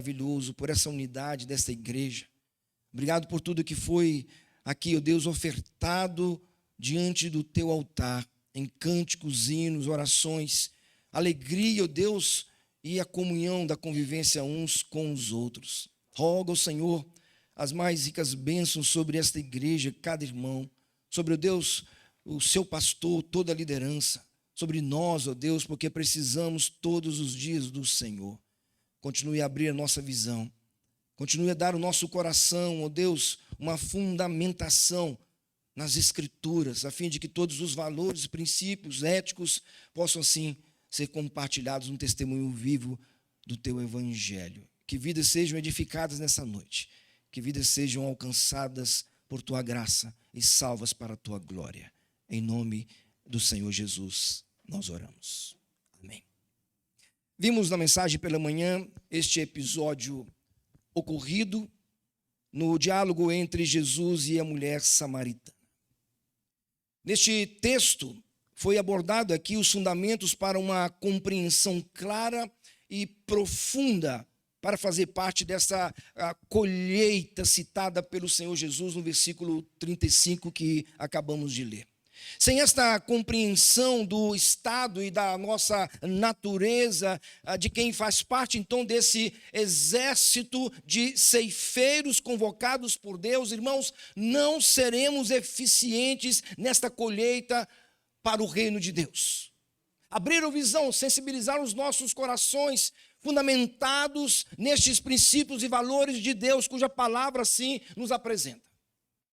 maravilhoso, por essa unidade desta igreja. Obrigado por tudo que foi aqui, ó Deus, ofertado diante do teu altar, em cânticos, hinos, orações, alegria, ó Deus, e a comunhão da convivência uns com os outros. Roga ao Senhor as mais ricas bênçãos sobre esta igreja, cada irmão, sobre, ó Deus, o seu pastor, toda a liderança, sobre nós, ó Deus, porque precisamos todos os dias do Senhor. Continue a abrir a nossa visão, continue a dar ao nosso coração, ó Deus, uma fundamentação nas Escrituras, a fim de que todos os valores e princípios éticos possam, assim, ser compartilhados no testemunho vivo do teu Evangelho. Que vidas sejam edificadas nessa noite, que vidas sejam alcançadas por tua graça e salvas para a tua glória. Em nome do Senhor Jesus, nós oramos. Amém. Vimos na mensagem pela manhã este episódio ocorrido no diálogo entre Jesus e a mulher samaritana. Neste texto foi abordado aqui os fundamentos para uma compreensão clara e profunda para fazer parte dessa colheita citada pelo Senhor Jesus no versículo 35 que acabamos de ler. Sem esta compreensão do estado e da nossa natureza, de quem faz parte então desse exército de ceifeiros convocados por Deus, irmãos, não seremos eficientes nesta colheita para o reino de Deus. Abrir a visão, sensibilizar os nossos corações, fundamentados nestes princípios e valores de Deus, cuja palavra assim nos apresenta.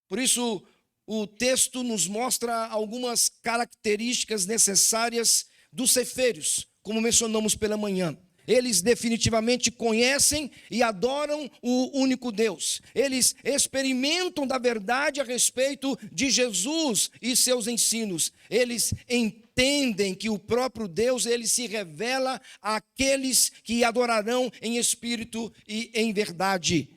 Por isso, o texto nos mostra algumas características necessárias dos ceifeiros, como mencionamos pela manhã. Eles definitivamente conhecem e adoram o único Deus. Eles experimentam da verdade a respeito de Jesus e seus ensinos. Eles entendem que o próprio Deus, ele se revela àqueles que adorarão em espírito e em verdade.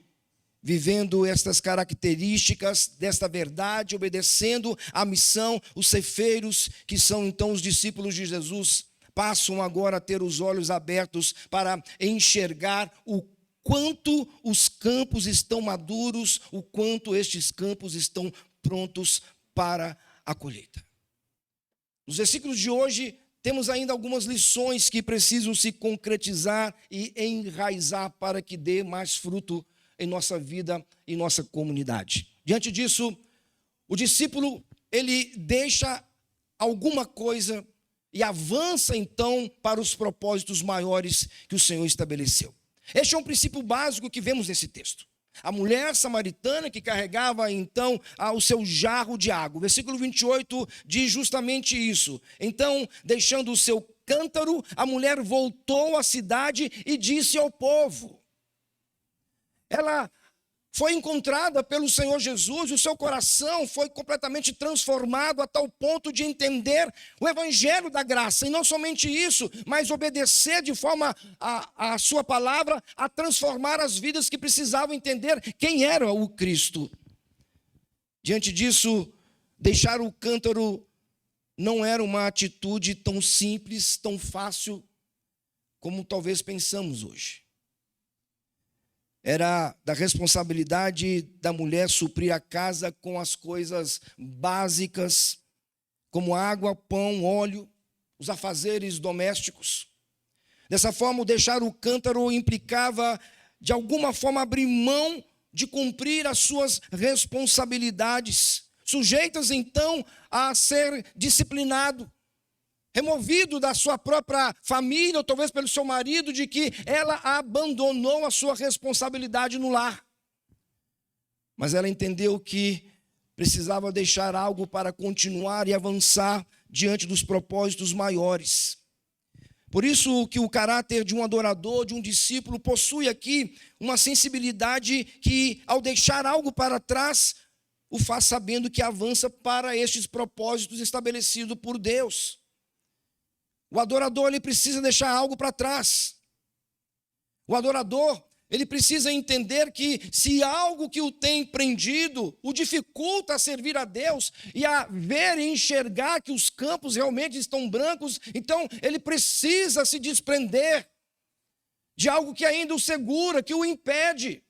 Vivendo estas características desta verdade, obedecendo à missão, os ceifeiros, que são então os discípulos de Jesus, passam agora a ter os olhos abertos para enxergar o quanto os campos estão maduros, o quanto estes campos estão prontos para a colheita. Nos versículos de hoje, temos ainda algumas lições que precisam se concretizar e enraizar para que dê mais fruto em nossa vida e nossa comunidade. Diante disso, o discípulo, ele deixa alguma coisa e avança então para os propósitos maiores que o Senhor estabeleceu. Este é um princípio básico que vemos nesse texto. A mulher samaritana que carregava então o seu jarro de água. O versículo 28 diz justamente isso. Então, deixando o seu cântaro, a mulher voltou à cidade e disse ao povo. Ela foi encontrada pelo Senhor Jesus, e o seu coração foi completamente transformado a tal ponto de entender o evangelho da graça. E não somente isso, mas obedecer de forma a sua palavra, a transformar as vidas que precisavam entender quem era o Cristo. Diante disso, deixar o cântaro não era uma atitude tão simples, tão fácil, como talvez pensamos hoje. Era da responsabilidade da mulher suprir a casa com as coisas básicas, como água, pão, óleo, os afazeres domésticos. Dessa forma, o deixar o cântaro implicava, de alguma forma, abrir mão de cumprir as suas responsabilidades, sujeitas, então, a ser disciplinado, removido da sua própria família, ou talvez pelo seu marido, de que ela abandonou a sua responsabilidade no lar. Mas ela entendeu que precisava deixar algo para continuar e avançar diante dos propósitos maiores. Por isso que o caráter de um adorador, de um discípulo, possui aqui uma sensibilidade que, ao deixar algo para trás, o faz sabendo que avança para estes propósitos estabelecidos por Deus. O adorador, ele precisa deixar algo para trás. O adorador, ele precisa entender que se algo que o tem prendido o dificulta a servir a Deus e a ver e enxergar que os campos realmente estão brancos, então ele precisa se desprender de algo que ainda o segura, que o impede.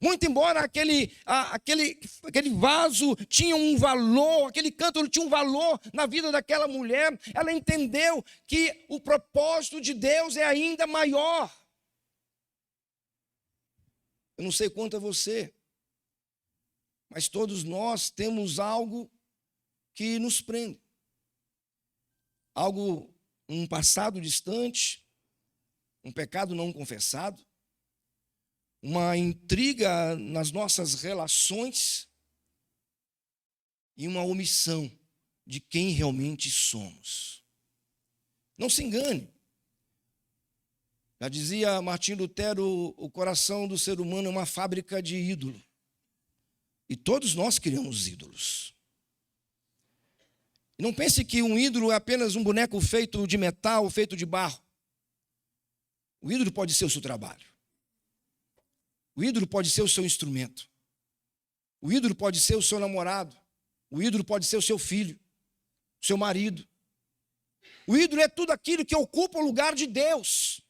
Muito embora aquele vaso tinha um valor, aquele cântaro tinha um valor na vida daquela mulher, ela entendeu que o propósito de Deus é ainda maior. Eu não sei quanto a você, mas todos nós temos algo que nos prende. Algo, um passado distante, um pecado não confessado, uma intriga nas nossas relações e uma omissão de quem realmente somos. Não se engane. Já dizia Martim Lutero, o coração do ser humano é uma fábrica de ídolo. E todos nós criamos ídolos. Não pense que um ídolo é apenas um boneco feito de metal, feito de barro. O ídolo pode ser o seu trabalho. O ídolo pode ser o seu instrumento. O ídolo pode ser o seu namorado. O ídolo pode ser o seu filho, o seu marido. O ídolo é tudo aquilo que ocupa o lugar de Deus.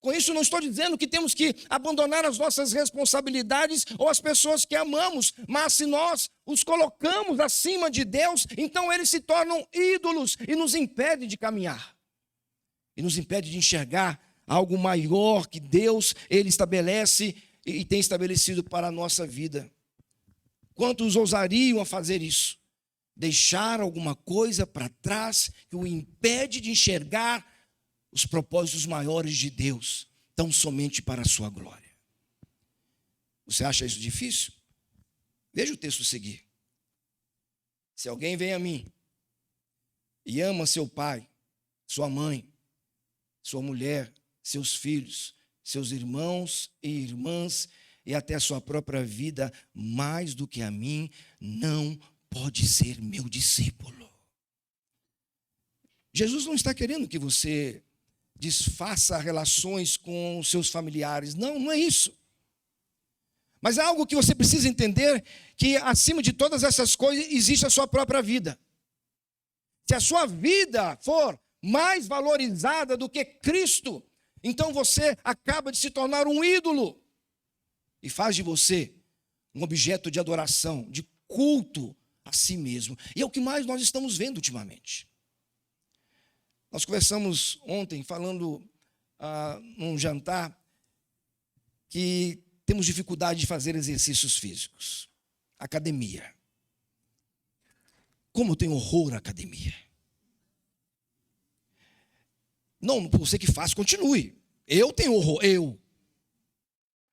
Com isso, não estou dizendo que temos que abandonar as nossas responsabilidades ou as pessoas que amamos, mas se nós os colocamos acima de Deus, então eles se tornam ídolos e nos impedem de caminhar. E nos impede de enxergar algo maior que Deus, Ele estabelece e tem estabelecido para a nossa vida. Quantos ousariam a fazer isso? Deixar alguma coisa para trás que o impede de enxergar os propósitos maiores de Deus, tão somente para a sua glória. Você acha isso difícil? Veja o texto seguir. Se alguém vem a mim e ama seu pai, sua mãe, sua mulher, seus filhos, seus irmãos e irmãs e até a sua própria vida mais do que a mim, não pode ser meu discípulo. Jesus não está querendo que você desfaça relações com os seus familiares. Não, não é isso. Mas é algo que você precisa entender, que acima de todas essas coisas existe a sua própria vida. Se a sua vida for mais valorizada do que Cristo, então você acaba de se tornar um ídolo e faz de você um objeto de adoração, de culto a si mesmo. E é o que mais nós estamos vendo ultimamente. Nós conversamos ontem, falando num jantar, que temos dificuldade de fazer exercícios físicos. Academia. Como eu tenho horror à academia. Não, você que faz, continue. Eu tenho horror, eu.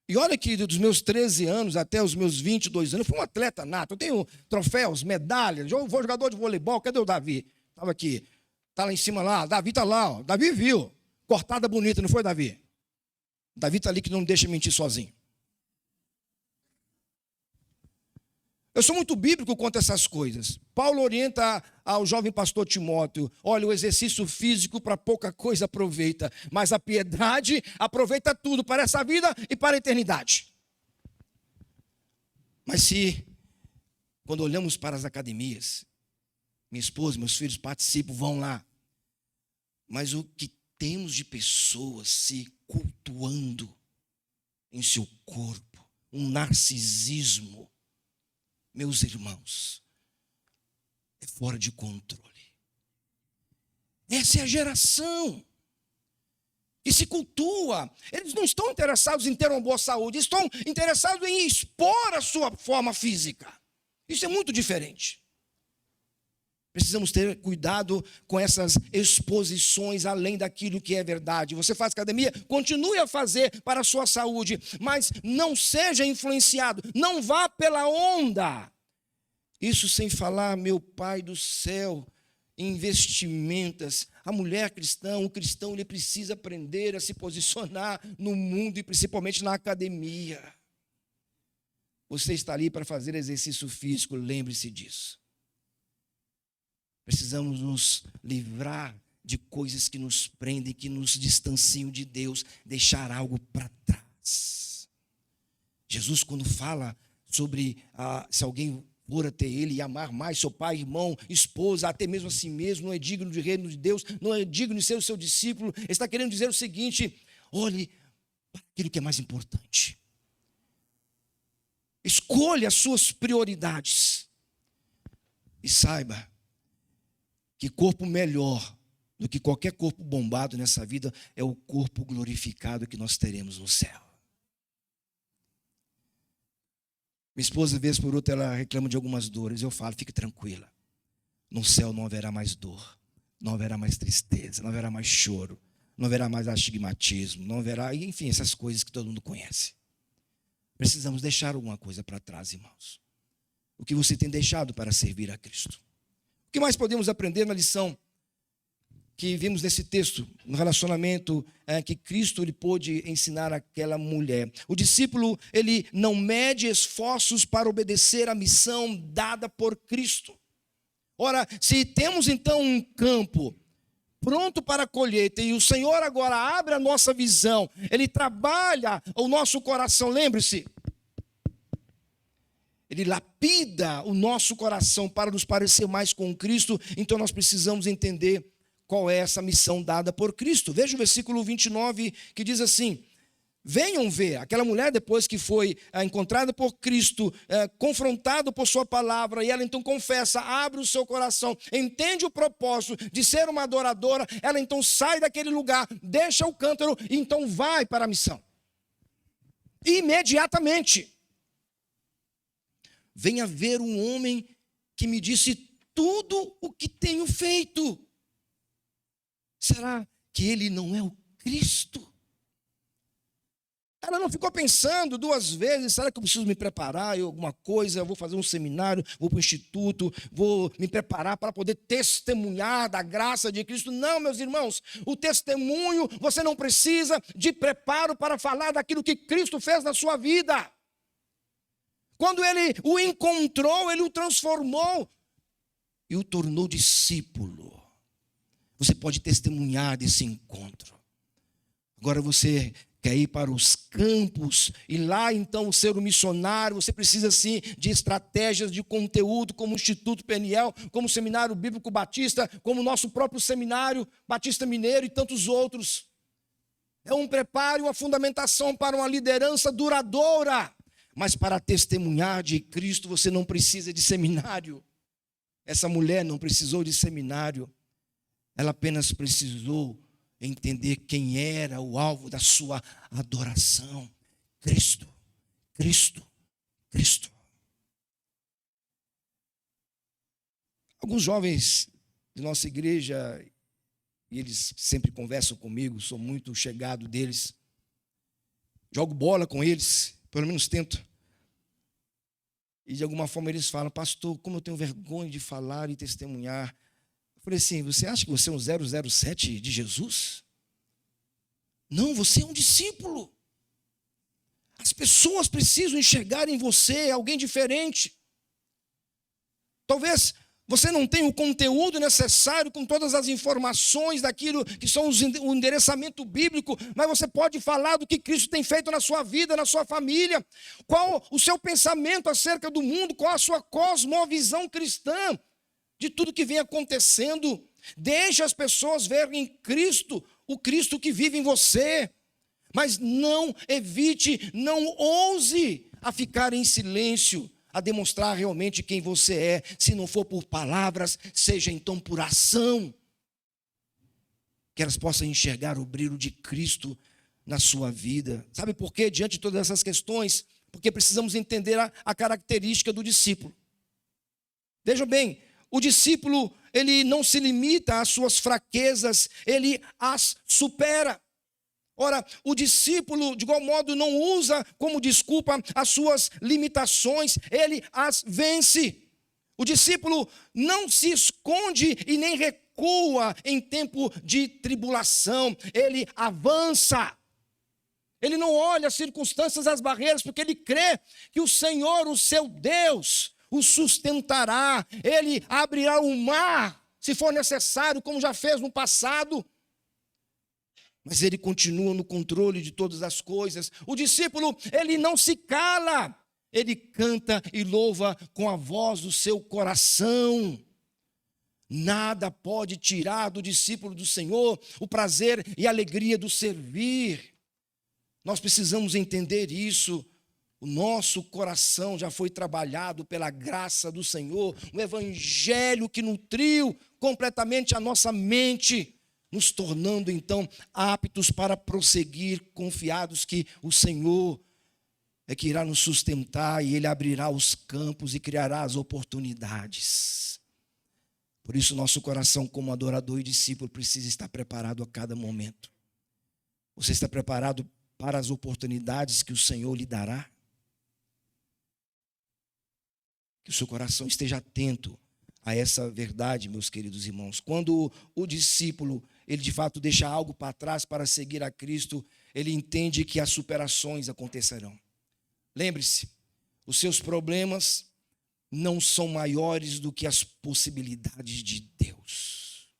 E olha que dos meus 13 anos até os meus 22 anos, eu fui um atleta nato. Eu tenho troféus, medalhas, eu vou jogador de voleibol. Cadê o Davi? Estava aqui. Está lá em cima lá. Davi está lá. Ó. Davi viu. Cortada bonita, não foi, Davi? Davi está ali que não deixa mentir sozinho. Eu sou muito bíblico quanto a essas coisas. Paulo orienta ao jovem pastor Timóteo: olha, o exercício físico para pouca coisa aproveita, mas a piedade aproveita tudo para essa vida e para a eternidade. Mas se, quando olhamos para as academias, minha esposa, meus filhos participam, vão lá, mas o que temos de pessoas se cultuando em seu corpo, um narcisismo, meus irmãos, é fora de controle. Essa é a geração que se cultua. Eles não estão interessados em ter uma boa saúde, estão interessados em expor a sua forma física. Isso é muito diferente. Precisamos ter cuidado com essas exposições além daquilo que é verdade. Você faz academia, continue a fazer para a sua saúde, mas não seja influenciado, não vá pela onda. Isso sem falar, meu Pai do céu, em vestimentas. A mulher cristã, o cristão, ele precisa aprender a se posicionar no mundo e principalmente na academia. Você está ali para fazer exercício físico, lembre-se disso. Precisamos nos livrar de coisas que nos prendem, que nos distanciam de Deus, deixar algo para trás. Jesus, quando fala sobre se alguém for até ele e amar mais seu pai, irmão, esposa, até mesmo a si mesmo, não é digno do reino de Deus, não é digno de ser o seu discípulo. Ele está querendo dizer o seguinte: olhe para aquilo que é mais importante. Escolha as suas prioridades. E saiba que corpo melhor do que qualquer corpo bombado nessa vida é o corpo glorificado que nós teremos no céu. Minha esposa, vez por outra, ela reclama de algumas dores. Eu falo, fique tranquila. No céu não haverá mais dor, não haverá mais tristeza, não haverá mais choro, não haverá mais astigmatismo, não haverá, enfim, essas coisas que todo mundo conhece. Precisamos deixar alguma coisa para trás, irmãos. O que você tem deixado para servir a Cristo? O que mais podemos aprender na lição que vimos nesse texto, no relacionamento que Cristo lhe pôde ensinar àquela mulher? O discípulo, ele não mede esforços para obedecer à missão dada por Cristo. Ora, se temos então um campo pronto para a colheita, e o Senhor agora abre a nossa visão, Ele trabalha o nosso coração, lembre-se, Ele lapida o nosso coração para nos parecer mais com Cristo. Então nós precisamos entender qual é essa missão dada por Cristo. Veja o versículo 29, que diz assim: venham ver. Aquela mulher, depois que foi encontrada por Cristo, confrontada por sua palavra, e ela então confessa, abre o seu coração, entende o propósito de ser uma adoradora, ela então sai daquele lugar, deixa o cântaro e então vai para a missão. Imediatamente. Venha ver um homem que me disse tudo o que tenho feito. Será que ele não é o Cristo? Ela não ficou pensando duas vezes, será que eu preciso me preparar em alguma coisa? Eu vou fazer um seminário, vou para o instituto, vou me preparar para poder testemunhar da graça de Cristo. Não, meus irmãos, o testemunho, você não precisa de preparo para falar daquilo que Cristo fez na sua vida. Quando ele o encontrou, ele o transformou e o tornou discípulo. Você pode testemunhar desse encontro. Agora você quer ir para os campos e lá então ser um missionário. Você precisa sim de estratégias de conteúdo, como o Instituto Peniel, como o Seminário Bíblico Batista, como o nosso próprio Seminário Batista Mineiro e tantos outros. É um preparo e uma fundamentação para uma liderança duradoura. Mas para testemunhar de Cristo você não precisa de seminário. Essa mulher não precisou de seminário. Ela apenas precisou entender quem era o alvo da sua adoração. Cristo, Cristo, Cristo. Alguns jovens de nossa igreja, e eles sempre conversam comigo, sou muito chegado deles. Jogo bola com eles, pelo menos tento. E de alguma forma eles falam, pastor, como eu tenho vergonha de falar e testemunhar. Eu falei assim, você acha que você é um 007 de Jesus? Não, você é um discípulo. As pessoas precisam enxergar em você alguém diferente. Talvez você não tenha o conteúdo necessário com todas as informações daquilo que são o endereçamento bíblico, mas você pode falar do que Cristo tem feito na sua vida, na sua família. Qual o seu pensamento acerca do mundo, qual a sua cosmovisão cristã de tudo que vem acontecendo. Deixe as pessoas verem em Cristo, o Cristo que vive em você. Mas não evite, não ouse a ficar em silêncio, a demonstrar realmente quem você é. Se não for por palavras, seja então por ação. Que elas possam enxergar o brilho de Cristo na sua vida. Sabe por quê? Diante de todas essas questões, porque precisamos entender a característica do discípulo. Vejam bem, o discípulo, ele não se limita às suas fraquezas, ele as supera. Ora, o discípulo, de igual modo, não usa como desculpa as suas limitações, ele as vence. O discípulo não se esconde e nem recua em tempo de tribulação, ele avança. Ele não olha as circunstâncias, as barreiras, porque ele crê que o Senhor, o seu Deus, o sustentará. Ele abrirá o mar, se for necessário, como já fez no passado. Mas ele continua no controle de todas as coisas. O discípulo, ele não se cala. Ele canta e louva com a voz do seu coração. Nada pode tirar do discípulo do Senhor o prazer e a alegria do servir. Nós precisamos entender isso. O nosso coração já foi trabalhado pela graça do Senhor, o evangelho que nutriu completamente a nossa mente, nos tornando então aptos para prosseguir, confiados que o Senhor é que irá nos sustentar e Ele abrirá os campos e criará as oportunidades. Por isso nosso coração como adorador e discípulo precisa estar preparado a cada momento. Você está preparado para as oportunidades que o Senhor lhe dará? Que o seu coração esteja atento a essa verdade, meus queridos irmãos. Quando o discípulo, ele de fato deixa algo para trás para seguir a Cristo, ele entende que as superações acontecerão. Lembre-se, os seus problemas não são maiores do que as possibilidades de Deus.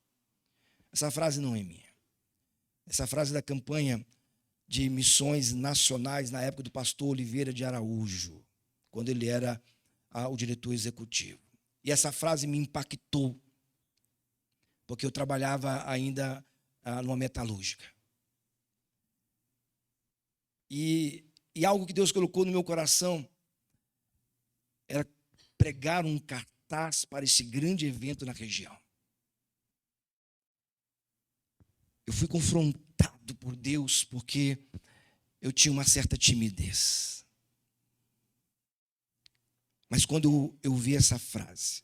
Essa frase não é minha. Essa frase é da campanha de missões nacionais na época do pastor Oliveira de Araújo, quando ele era o diretor executivo. E essa frase me impactou, porque eu trabalhava ainda numa metalúrgica. E algo que Deus colocou no meu coração era pregar um cartaz para esse grande evento na região. Eu fui confrontado por Deus porque eu tinha uma certa timidez. Mas quando eu vi essa frase,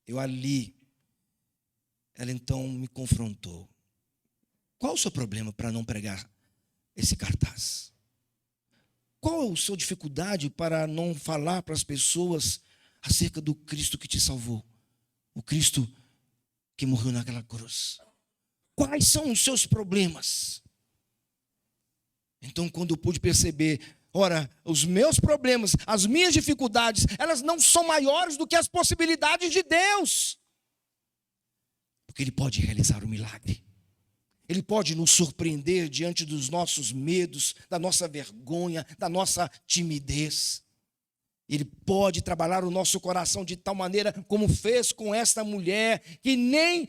eu ali, ela então me confrontou. Qual o seu problema para não pregar esse cartaz? Qual a sua dificuldade para não falar para as pessoas acerca do Cristo que te salvou? O Cristo que morreu naquela cruz. Quais são os seus problemas? Então, quando eu pude perceber, ora, os meus problemas, as minhas dificuldades, elas não são maiores do que as possibilidades de Deus. Porque Ele pode realizar o milagre. Ele pode nos surpreender diante dos nossos medos, da nossa vergonha, da nossa timidez. Ele pode trabalhar o nosso coração de tal maneira como fez com esta mulher, que nem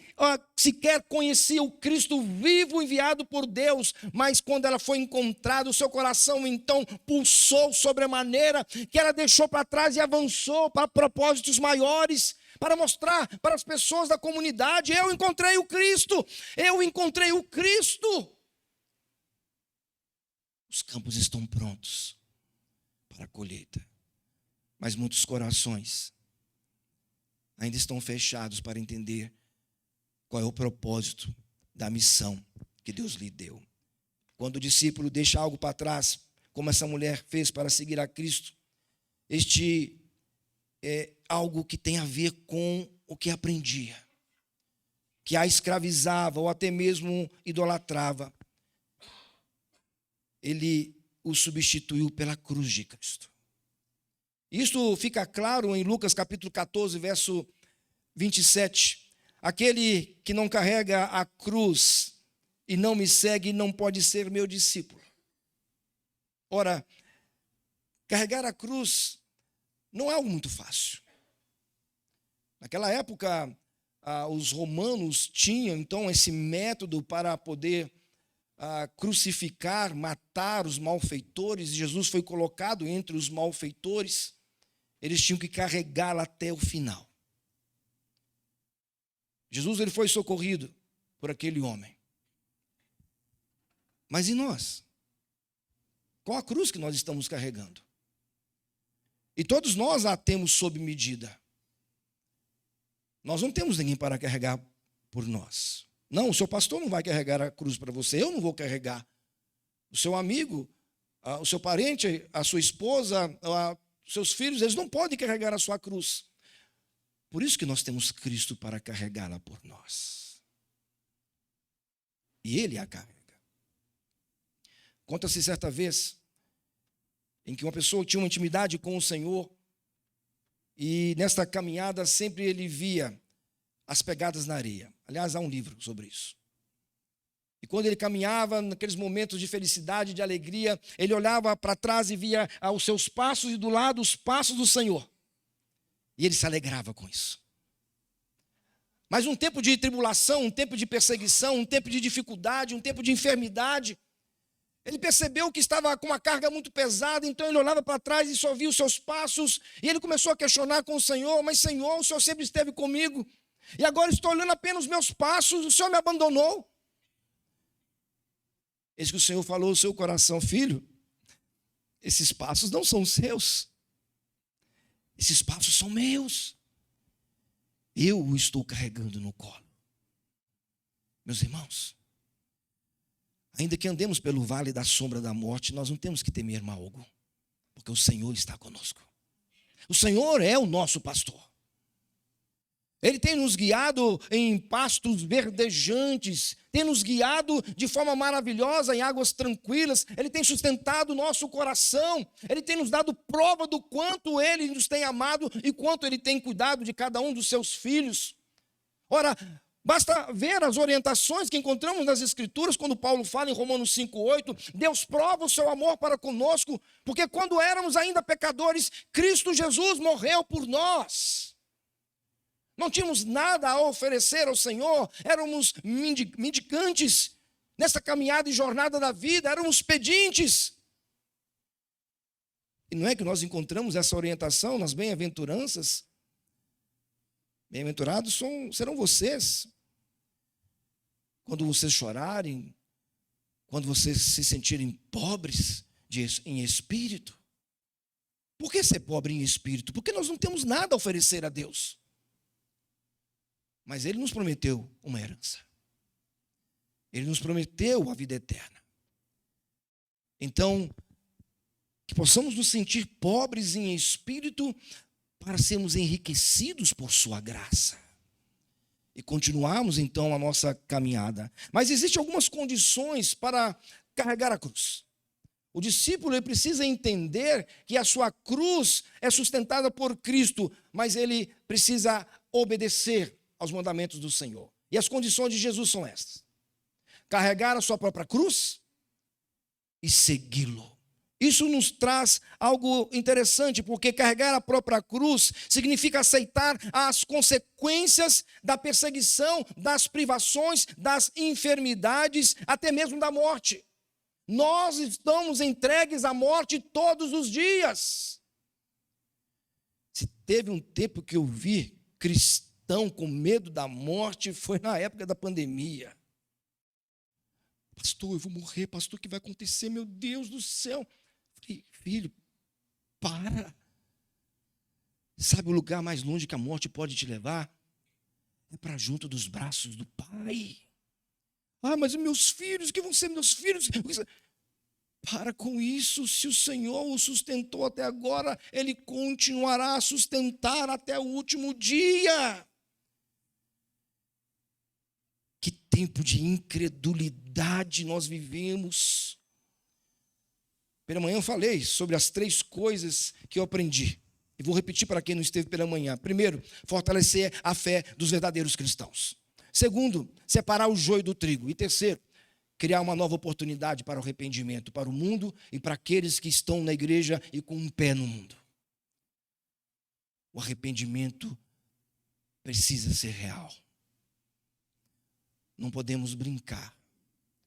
sequer conhecia o Cristo vivo enviado por Deus, mas quando ela foi encontrada, o seu coração então pulsou sobremaneira, que ela deixou para trás e avançou para propósitos maiores, para mostrar para as pessoas da comunidade: eu encontrei o Cristo, eu encontrei o Cristo. Os campos estão prontos para a colheita. Mas muitos corações ainda estão fechados para entender qual é o propósito da missão que Deus lhe deu. Quando o discípulo deixa algo para trás, como essa mulher fez para seguir a Cristo, este é algo que tem a ver com o que aprendia, que a escravizava ou até mesmo idolatrava. Ele o substituiu pela cruz de Cristo. Isso fica claro em Lucas capítulo 14, verso 27. Aquele que não carrega a cruz e não me segue não pode ser meu discípulo. Ora, carregar a cruz não é algo muito fácil. Naquela época, os romanos tinham então esse método para poder crucificar, matar os malfeitores. Jesus foi colocado entre os malfeitores. Eles tinham que carregá-la até o final. Jesus, ele foi socorrido por aquele homem. Mas e nós? Qual a cruz que nós estamos carregando? E todos nós a temos sob medida. Nós não temos ninguém para carregar por nós. Não, o seu pastor não vai carregar a cruz para você, eu não vou carregar. O seu amigo, o seu parente, a sua esposa, seus filhos, eles não podem carregar a sua cruz. Por isso que nós temos Cristo para carregá-la por nós. E Ele a carrega. Conta-se certa vez em que uma pessoa tinha uma intimidade com o Senhor e nesta caminhada sempre ele via as pegadas na areia. Aliás, há um livro sobre isso. E quando ele caminhava naqueles momentos de felicidade, de alegria, ele olhava para trás e via os seus passos e do lado os passos do Senhor. E ele se alegrava com isso. Mas um tempo de tribulação, um tempo de perseguição, um tempo de dificuldade, um tempo de enfermidade, ele percebeu que estava com uma carga muito pesada, então ele olhava para trás e só via os seus passos, e ele começou a questionar com o Senhor: mas Senhor, o Senhor sempre esteve comigo, e agora estou olhando apenas os meus passos, o Senhor me abandonou. Eis que o Senhor falou ao seu coração: filho, esses passos não são seus, esses passos são meus, eu o estou carregando no colo. Meus irmãos, ainda que andemos pelo vale da sombra da morte, nós não temos que temer mal algum, porque o Senhor está conosco. O Senhor é o nosso pastor. Ele tem nos guiado em pastos verdejantes, tem nos guiado de forma maravilhosa em águas tranquilas. Ele tem sustentado o nosso coração, ele tem nos dado prova do quanto ele nos tem amado e quanto ele tem cuidado de cada um dos seus filhos. Ora, basta ver as orientações que encontramos nas Escrituras, quando Paulo fala em Romanos 5,8, Deus prova o seu amor para conosco, porque quando éramos ainda pecadores, Cristo Jesus morreu por nós. Não tínhamos nada a oferecer ao Senhor, éramos mendicantes nessa caminhada e jornada da vida, éramos pedintes. E não é que nós encontramos essa orientação nas bem-aventuranças? Bem-aventurados serão vocês, quando vocês chorarem, quando vocês se sentirem pobres em espírito. Por que ser pobre em espírito? Porque nós não temos nada a oferecer a Deus. Mas Ele nos prometeu uma herança. Ele nos prometeu a vida eterna. Então, que possamos nos sentir pobres em espírito para sermos enriquecidos por sua graça. E continuarmos então a nossa caminhada. Mas existem algumas condições para carregar a cruz. O discípulo ele precisa entender que a sua cruz é sustentada por Cristo, mas ele precisa obedecer aos mandamentos do Senhor. E as condições de Jesus são estas: carregar a sua própria cruz e segui-lo. Isso nos traz algo interessante, porque carregar a própria cruz significa aceitar as consequências da perseguição, das privações, das enfermidades, até mesmo da morte. Nós estamos entregues à morte todos os dias. Se teve um tempo que eu vi cristãos com medo da morte, foi na época da pandemia. Pastor, eu vou morrer, pastor, o que vai acontecer? Meu Deus do céu. Falei, filho, para. Sabe o lugar mais longe que a morte pode te levar? É para junto dos braços do Pai. Ah, mas os meus filhos, que vão ser meus filhos? Para com isso, se o Senhor o sustentou até agora, Ele continuará a sustentar até o último dia. Que tempo de incredulidade nós vivemos. Pela manhã eu falei sobre as 3 coisas que eu aprendi. E vou repetir para quem não esteve pela manhã. Primeiro, fortalecer a fé dos verdadeiros cristãos. Segundo, separar o joio do trigo. E terceiro, criar uma nova oportunidade para o arrependimento, para o mundo e para aqueles que estão na igreja e com um pé no mundo. O arrependimento precisa ser real. Não podemos brincar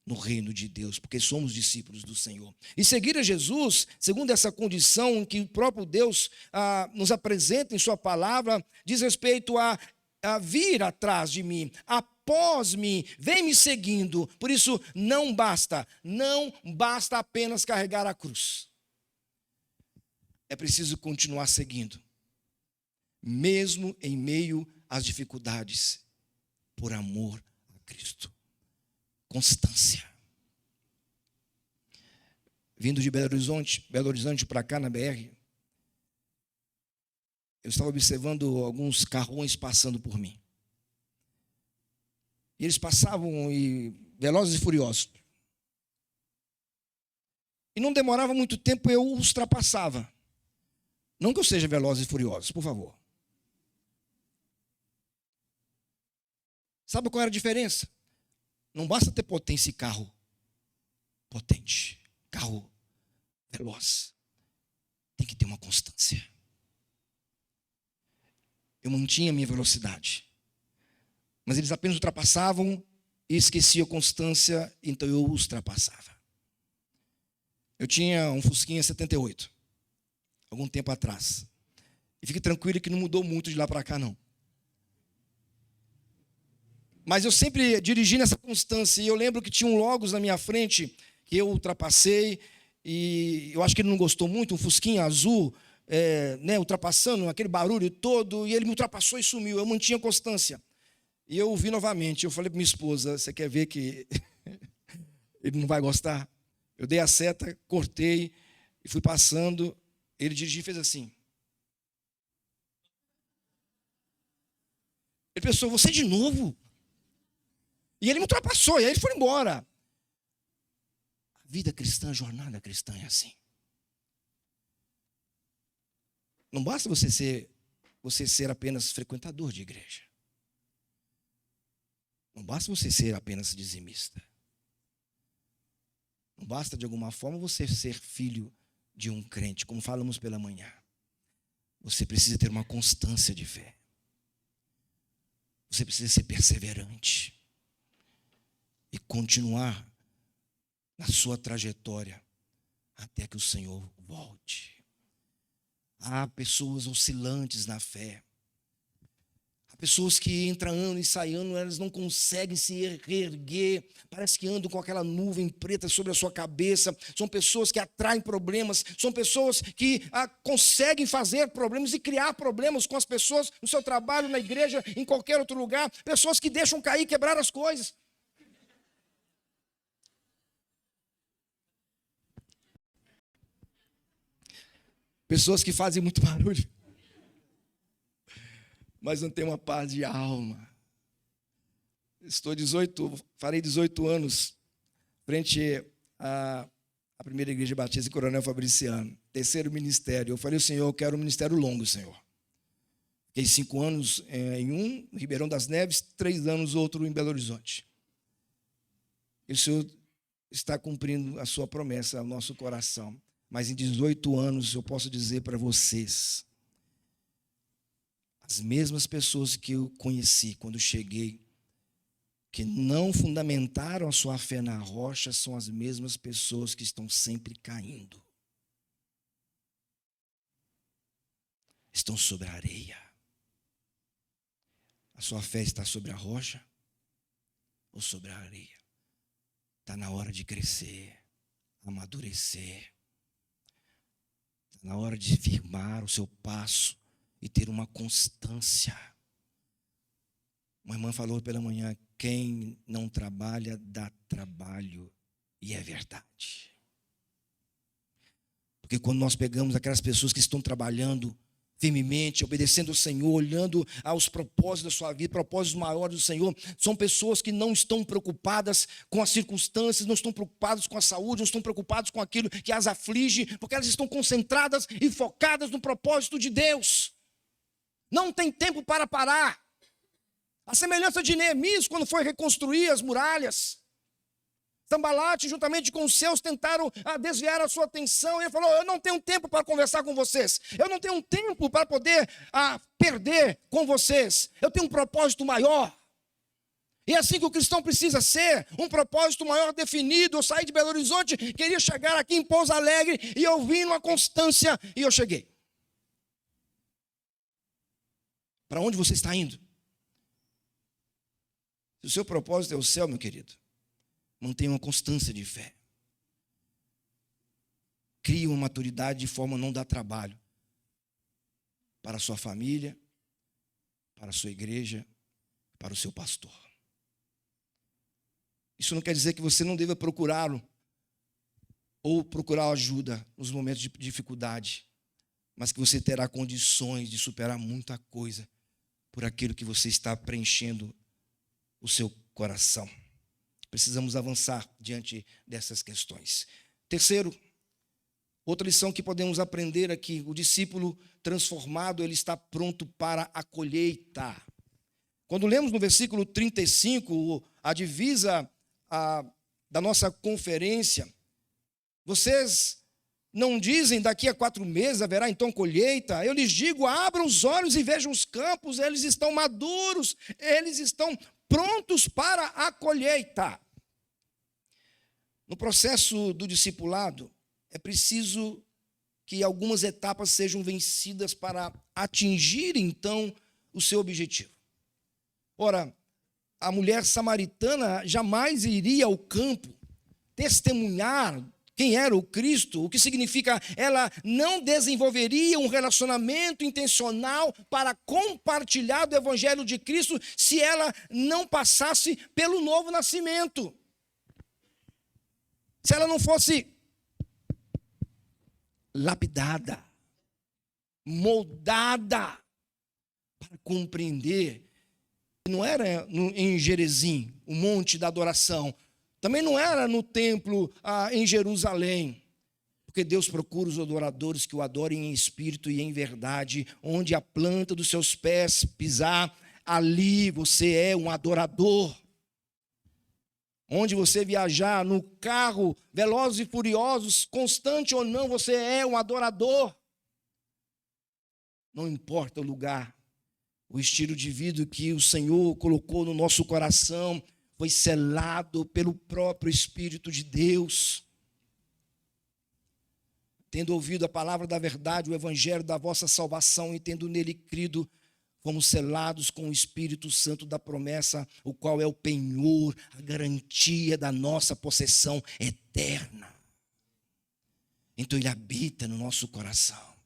no reino de Deus, porque somos discípulos do Senhor. E seguir a Jesus, segundo essa condição que o próprio Deus nos apresenta em sua palavra, diz respeito a vir atrás de mim, após mim, vem me seguindo. Por isso, não basta apenas carregar a cruz. É preciso continuar seguindo, mesmo em meio às dificuldades, por amor a Cristo. Constância. Vindo de Belo Horizonte para cá na BR, eu estava observando alguns carrões passando por mim. E eles passavam velozes e furiosos. E não demorava muito tempo, eu os ultrapassava. Não que eu seja veloz e furioso, por favor. Sabe qual era a diferença? Não basta ter potência e carro potente, carro veloz. Tem que ter uma constância. Eu mantinha a minha velocidade, mas eles apenas ultrapassavam e esqueciam a constância, então eu os ultrapassava. Eu tinha um Fusquinha 78, algum tempo atrás. E fique tranquilo que não mudou muito de lá para cá, não. Mas eu sempre dirigi nessa constância. E eu lembro que tinha um Logos na minha frente, que eu ultrapassei. E eu acho que ele não gostou muito, um Fusquinha azul, ultrapassando, aquele barulho todo. E ele me ultrapassou e sumiu. Eu mantinha constância. E eu vi novamente. Eu falei para minha esposa, você quer ver que ele não vai gostar? Eu dei a seta, cortei e fui passando. Ele dirigiu e fez assim. Ele pensou, você de novo? E ele me ultrapassou, e aí ele foi embora. A vida cristã, a jornada cristã é assim. Não basta você ser apenas frequentador de igreja. Não basta você ser apenas dizimista. Não basta, de alguma forma, você ser filho de um crente, como falamos pela manhã. Você precisa ter uma constância de fé. Você precisa ser perseverante e continuar na sua trajetória até que o Senhor volte. Há pessoas oscilantes na fé. Há pessoas que entram ano e saem ano, elas não conseguem se reerguer. Parece que andam com aquela nuvem preta sobre a sua cabeça. São pessoas que atraem problemas. São pessoas que conseguem fazer problemas e criar problemas com as pessoas no seu trabalho, na igreja, em qualquer outro lugar. Pessoas que deixam cair e quebrar as coisas. Pessoas que fazem muito barulho, mas não têm uma paz de alma. Farei 18 anos frente à primeira igreja batista em Coronel Fabriciano, terceiro ministério. Eu falei, Senhor, eu quero um ministério longo, Senhor. Fiquei 5 anos em Ribeirão das Neves, 3 anos outro em Belo Horizonte. E o Senhor está cumprindo a sua promessa ao nosso coração. Mas em 18 anos eu posso dizer para vocês, as mesmas pessoas que eu conheci quando cheguei, que não fundamentaram a sua fé na rocha, são as mesmas pessoas que estão sempre caindo. Estão sobre a areia. A sua fé está sobre a rocha ou sobre a areia? Está na hora de crescer, amadurecer. Na hora de firmar o seu passo e ter uma constância. Uma irmã falou pela manhã, quem não trabalha, dá trabalho. E é verdade. Porque quando nós pegamos aquelas pessoas que estão trabalhando firmemente, obedecendo ao Senhor, olhando aos propósitos da sua vida, propósitos maiores do Senhor, são pessoas que não estão preocupadas com as circunstâncias, não estão preocupadas com a saúde, não estão preocupadas com aquilo que as aflige, porque elas estão concentradas e focadas no propósito de Deus. Não tem tempo para parar. A semelhança de Neemias, quando foi reconstruir as muralhas, Sambalate, juntamente com os seus, tentaram desviar a sua atenção. E ele falou, eu não tenho tempo para conversar com vocês. Eu não tenho tempo para poder perder com vocês. Eu tenho um propósito maior. E é assim que o cristão precisa ser, um propósito maior definido. Eu saí de Belo Horizonte, queria chegar aqui em Pouso Alegre, e eu vim numa constância, e eu cheguei. Para onde você está indo? Se o seu propósito é o céu, meu querido, mantenha uma constância de fé. Crie uma maturidade de forma a não dar trabalho para a sua família, para a sua igreja, para o seu pastor. Isso não quer dizer que você não deva procurá-lo ou procurar ajuda nos momentos de dificuldade, mas que você terá condições de superar muita coisa por aquilo que você está preenchendo o seu coração. Precisamos avançar diante dessas questões. Terceiro, outra lição que podemos aprender aqui, o discípulo transformado, ele está pronto para a colheita. Quando lemos no versículo 35, a divisa da nossa conferência, vocês não dizem daqui a 4 meses haverá então colheita? Eu lhes digo, abram os olhos e vejam os campos, eles estão maduros, eles estão prontos para a colheita. No processo do discipulado, é preciso que algumas etapas sejam vencidas para atingir então o seu objetivo. Ora, a mulher samaritana jamais iria ao campo testemunhar quem era o Cristo, o que significa ela não desenvolveria um relacionamento intencional para compartilhar do Evangelho de Cristo se ela não passasse pelo novo nascimento. Se ela não fosse lapidada, moldada para compreender. Não era em Gerezim, o monte da adoração. Também não era no templo em Jerusalém. Porque Deus procura os adoradores que o adorem em espírito e em verdade. Onde a planta dos seus pés pisar, ali você é um adorador. Onde você viajar no carro, velozes e furiosos, constante ou não, você é um adorador. Não importa o lugar. O estilo de vida que o Senhor colocou no nosso coração foi selado pelo próprio Espírito de Deus. Tendo ouvido a palavra da verdade, o evangelho da vossa salvação, e tendo nele crido, fomos selados com o Espírito Santo da promessa, o qual é o penhor, a garantia da nossa possessão eterna. Então ele habita no nosso coração.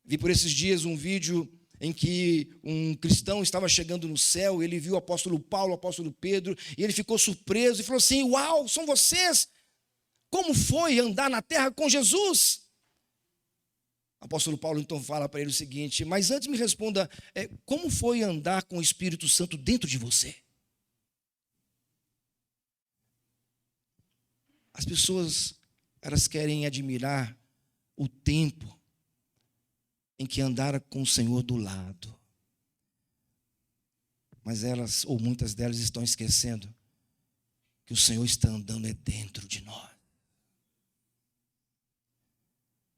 Vi por esses dias um vídeo em que um cristão estava chegando no céu, ele viu o apóstolo Paulo, o apóstolo Pedro, e ele ficou surpreso e falou assim: uau, são vocês? Como foi andar na terra com Jesus? O apóstolo Paulo então fala para ele o seguinte: mas antes me responda, como foi andar com o Espírito Santo dentro de você? As pessoas, elas querem admirar o tempo em que andaram com o Senhor do lado. Mas elas, ou muitas delas, estão esquecendo que o Senhor está andando dentro de nós.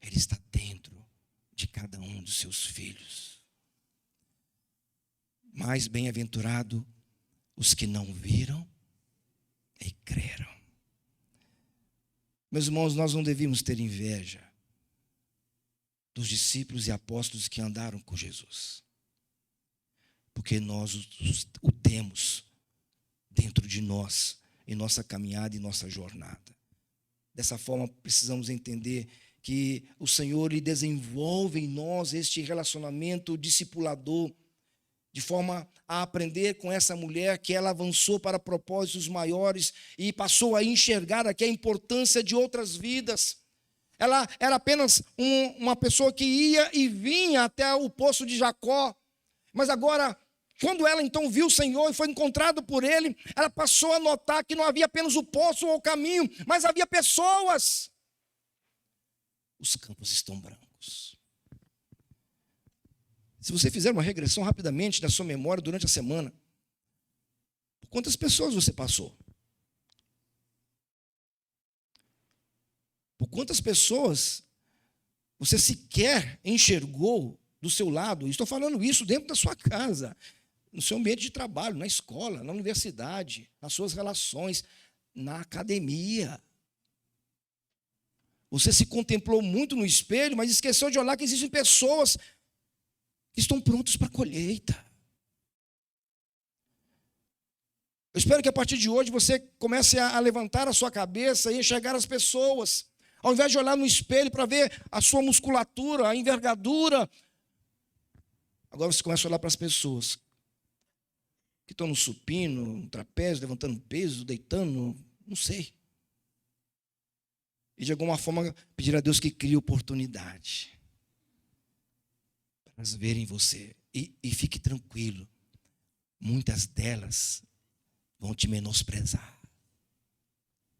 Ele está dentro de cada um dos seus filhos. Mais bem-aventurado os que não viram e creram. Meus irmãos, nós não devíamos ter inveja dos discípulos e apóstolos que andaram com Jesus, porque nós o temos dentro de nós, em nossa caminhada e nossa jornada. Dessa forma, precisamos entender que o Senhor ele desenvolve em nós este relacionamento discipulador, de forma a aprender com essa mulher que ela avançou para propósitos maiores e passou a enxergar aqui a importância de outras vidas. Ela era apenas uma pessoa que ia e vinha até o poço de Jacó. Mas agora, quando ela então viu o Senhor e foi encontrada por Ele, ela passou a notar que não havia apenas o poço ou o caminho, mas havia pessoas. Os campos estão brancos. Se você fizer uma regressão rapidamente na sua memória durante a semana, por quantas pessoas você passou? Por quantas pessoas você sequer enxergou do seu lado? Estou falando isso dentro da sua casa, no seu ambiente de trabalho, na escola, na universidade, nas suas relações, na academia. Você se contemplou muito no espelho, mas esqueceu de olhar que existem pessoas que estão prontas para a colheita. Eu espero que a partir de hoje você comece a levantar a sua cabeça e enxergar as pessoas. Ao invés de olhar no espelho para ver a sua musculatura, a envergadura, agora você começa a olhar para as pessoas que estão no supino, no trapézio, levantando peso, deitando, não sei. E de alguma forma pedir a Deus que crie oportunidade para elas verem você. E fique tranquilo, muitas delas vão te menosprezar.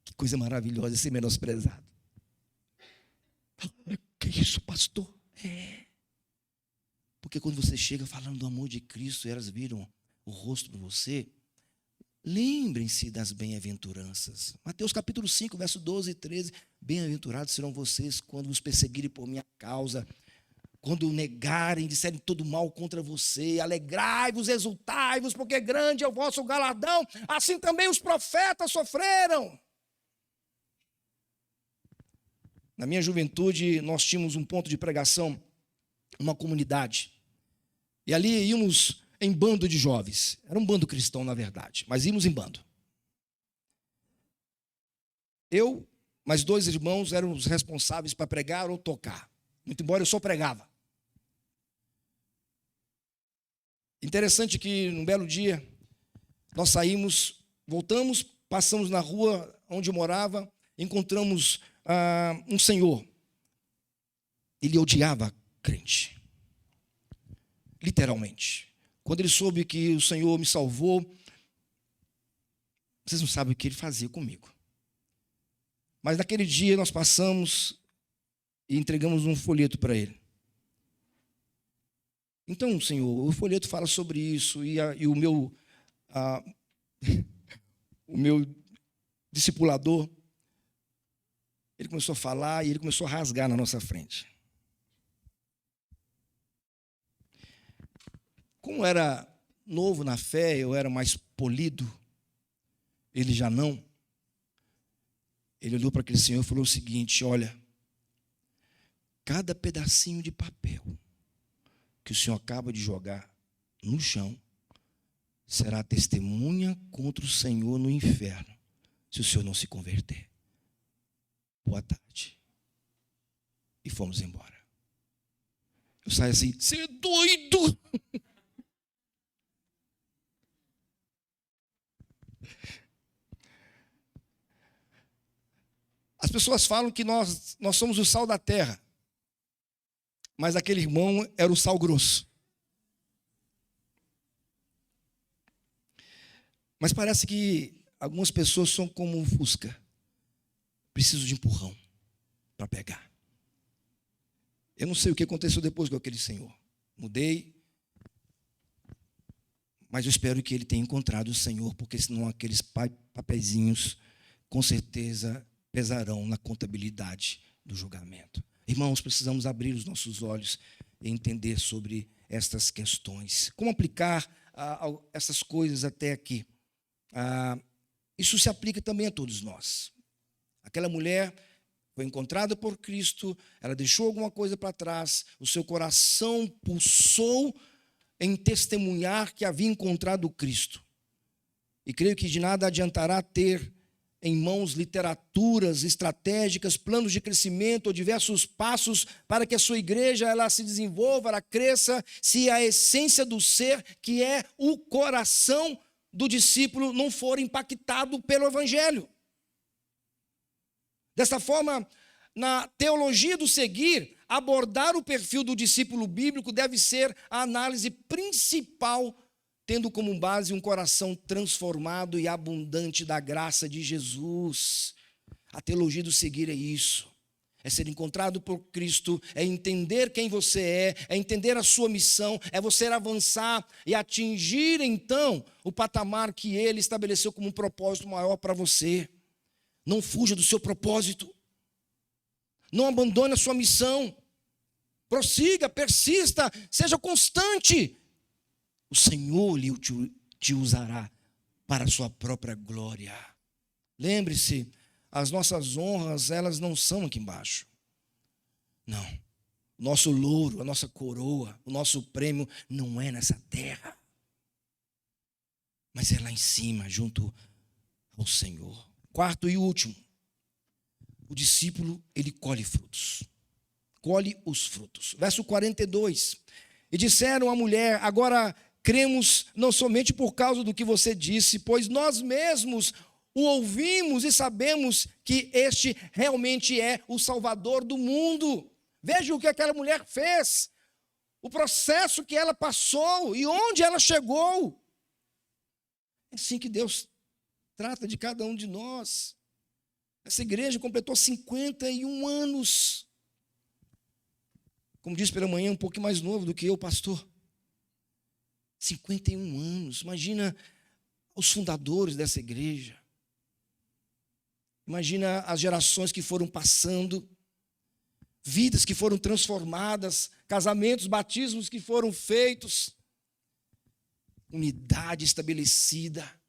Que coisa maravilhosa ser menosprezado. Que isso, pastor? Porque quando você chega falando do amor de Cristo e elas viram o rosto para você, lembrem-se das bem-aventuranças. Mateus capítulo 5, verso 12 e 13. Bem-aventurados serão vocês quando vos perseguirem por minha causa, quando negarem, disserem todo mal contra você. Alegrai-vos, exultai-vos, porque grande é o vosso galardão. Assim também os profetas sofreram. Na minha juventude, nós tínhamos um ponto de pregação, uma comunidade. E ali íamos em bando de jovens. Era um bando cristão, na verdade, mas íamos em bando. Eu, mais 2 irmãos, eram os responsáveis para pregar ou tocar. Muito embora eu só pregava. Interessante que, num belo dia, nós saímos, voltamos, passamos na rua onde eu morava, encontramos um senhor. Ele odiava crente. Literalmente. Quando ele soube que o Senhor me salvou, vocês não sabem o que ele fazia comigo. Mas naquele dia nós passamos e entregamos um folheto para ele. Então, Senhor, o folheto fala sobre isso e o meu o meu discipulador, ele começou a falar e ele começou a rasgar na nossa frente. Como era novo na fé, eu era mais polido, ele já não. Ele olhou para aquele senhor e falou o seguinte: olha, cada pedacinho de papel que o senhor acaba de jogar no chão será testemunha contra o Senhor no inferno, se o senhor não se converter. Boa tarde. E fomos embora. Eu saí assim: você é doido! As pessoas falam que nós somos o sal da terra, mas aquele irmão era o sal grosso. Mas parece que algumas pessoas são como um fusca, preciso de empurrão para pegar. Eu não sei o que aconteceu depois com aquele senhor. Mudei, mas eu espero que ele tenha encontrado o Senhor, porque senão aqueles papeizinhos, com certeza, pesarão na contabilidade do julgamento. Irmãos, precisamos abrir os nossos olhos e entender sobre estas questões. Como aplicar essas coisas até aqui? Isso se aplica também a todos nós. Aquela mulher foi encontrada por Cristo, ela deixou alguma coisa para trás, o seu coração pulsou em testemunhar que havia encontrado Cristo. E creio que de nada adiantará ter em mãos literaturas estratégicas, planos de crescimento ou diversos passos para que a sua igreja ela se desenvolva, ela cresça, se a essência do ser, que é o coração do discípulo, não for impactado pelo Evangelho. Desta forma, na teologia do seguir, abordar o perfil do discípulo bíblico deve ser a análise principal, tendo como base um coração transformado e abundante da graça de Jesus. A teologia do seguir é isso. É ser encontrado por Cristo, é entender quem você é entender a sua missão, é você avançar e atingir, então, o patamar que Ele estabeleceu como um propósito maior para você. Não fuja do seu propósito. Não abandone a sua missão. Prossiga, persista, seja constante. O Senhor te usará para a sua própria glória. Lembre-se, as nossas honras, elas não são aqui embaixo. Não. Nosso louro, a nossa coroa, o nosso prêmio não é nessa terra. Mas é lá em cima, junto ao Senhor. Quarto e último. O discípulo, ele colhe frutos. Colhe os frutos. Verso 42. E disseram à mulher: agora cremos não somente por causa do que você disse, pois nós mesmos o ouvimos e sabemos que este realmente é o Salvador do mundo. Veja o que aquela mulher fez, o processo que ela passou e onde ela chegou. É assim que Deus trata de cada um de nós. Essa igreja completou 51 anos. Como disse pela manhã, um pouquinho mais novo do que eu, pastor. 51 anos. Imagina os fundadores dessa igreja. Imagina as gerações que foram passando, vidas que foram transformadas, casamentos, batismos que foram feitos, unidade estabelecida,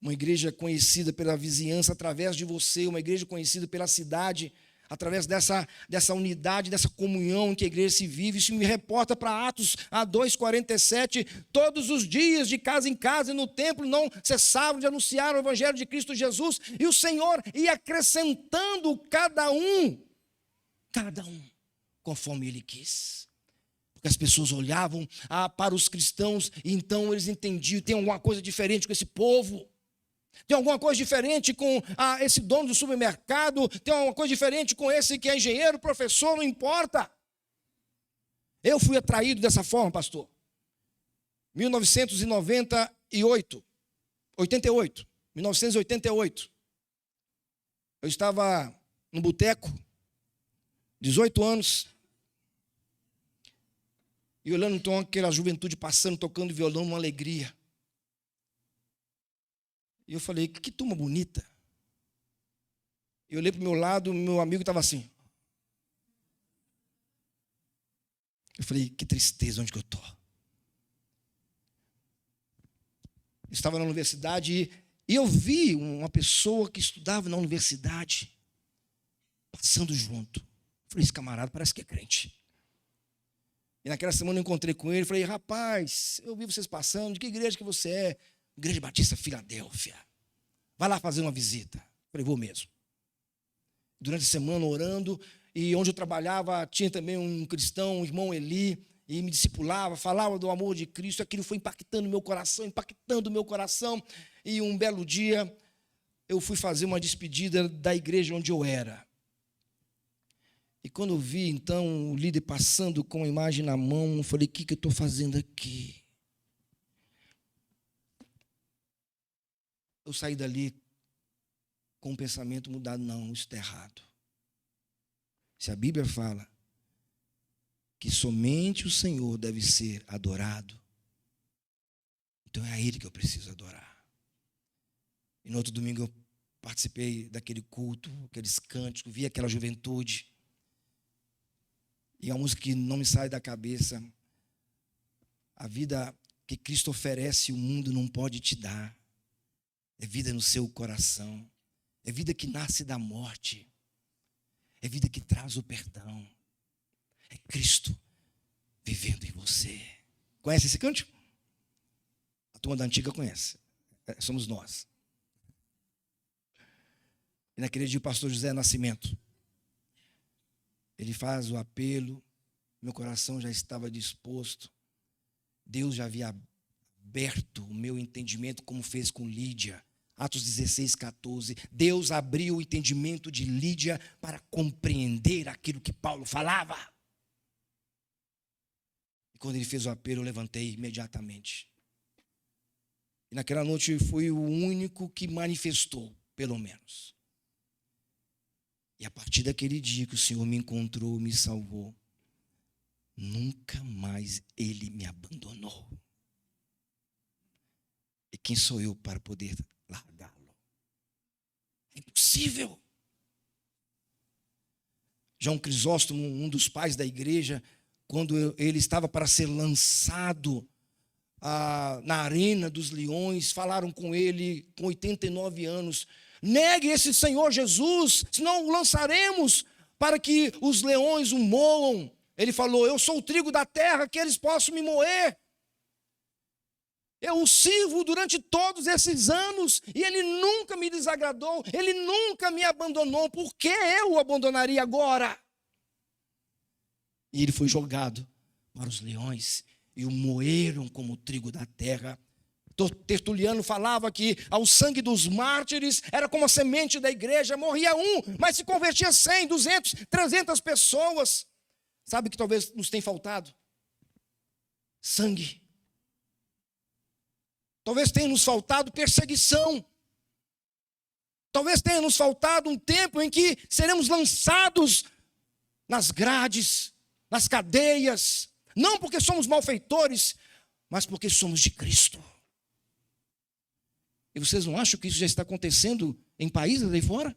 uma igreja conhecida pela vizinhança através de você, uma igreja conhecida pela cidade, através dessa unidade, dessa comunhão em que a igreja se vive. Isso me reporta para Atos 2:47, todos os dias, de casa em casa e no templo, não cessavam de anunciar o evangelho de Cristo Jesus, e o Senhor ia acrescentando cada um, conforme Ele quis. Porque as pessoas olhavam para os cristãos, e então eles entendiam, tem alguma coisa diferente com esse povo. Tem alguma coisa diferente com esse dono do supermercado, tem alguma coisa diferente com esse que é engenheiro, professor, não importa. Eu fui atraído dessa forma, pastor. 1988. Eu estava no boteco, 18 anos, e olhando então aquela juventude passando, tocando violão, uma alegria. E eu falei, que turma bonita. Eu olhei para o meu lado, meu amigo estava assim. Eu falei, que tristeza, onde que eu estou? Estava na universidade e eu vi uma pessoa que estudava na universidade, passando junto. Eu falei, esse camarada parece que é crente. E naquela semana eu encontrei com ele, falei, rapaz, eu vi vocês passando, de que igreja que você é? Igreja Batista Filadélfia. Vai lá fazer uma visita. Falei, vou mesmo. Durante a semana orando, e onde eu trabalhava tinha também um cristão, um irmão Eli, e me discipulava, falava do amor de Cristo. Aquilo foi impactando meu coração. E um belo dia eu fui fazer uma despedida da igreja onde eu era. E quando eu vi então o líder passando com a imagem na mão, eu falei, o que eu estou fazendo aqui? Eu saí dali com um pensamento mudado. Não, isso está errado. Se a Bíblia fala que somente o Senhor deve ser adorado, então é a Ele que eu preciso adorar. E no outro domingo eu participei daquele culto, aqueles cânticos, vi aquela juventude. E a música que não me sai da cabeça, a vida que Cristo oferece, o mundo não pode te dar. É vida no seu coração. É vida que nasce da morte. É vida que traz o perdão. É Cristo vivendo em você. Conhece esse cântico? A turma da antiga conhece. Somos nós. E naquele dia o pastor José Nascimento, ele faz o apelo. Meu coração já estava disposto. Deus já havia aberto o meu entendimento, como fez com Lídia. Atos 16:14. Deus abriu o entendimento de Lídia para compreender aquilo que Paulo falava. E quando ele fez o apelo, eu levantei imediatamente. E naquela noite fui o único que manifestou, pelo menos. E a partir daquele dia que o Senhor me encontrou, me salvou, nunca mais Ele me abandonou. E quem sou eu para poder largá-lo? É impossível. João Crisóstomo, um dos pais da igreja, quando ele estava para ser lançado na arena dos leões, falaram com ele, com 89 anos, negue esse Senhor Jesus, senão o lançaremos para que os leões o moam. Ele falou, eu sou o trigo da terra, que eles possam me moer. Eu o sirvo durante todos esses anos e ele nunca me desagradou, ele nunca me abandonou. Por que eu o abandonaria agora? E ele foi jogado para os leões e o moeram como o trigo da terra. Tertuliano falava que ao sangue dos mártires era como a semente da igreja, morria um, mas se convertia 100, 200, 300 pessoas. Sabe o que talvez nos tenha faltado? Sangue. Talvez tenha nos faltado perseguição. Talvez tenha nos faltado um tempo em que seremos lançados nas grades, nas cadeias, não porque somos malfeitores, mas porque somos de Cristo. E vocês não acham que isso já está acontecendo em países aí fora?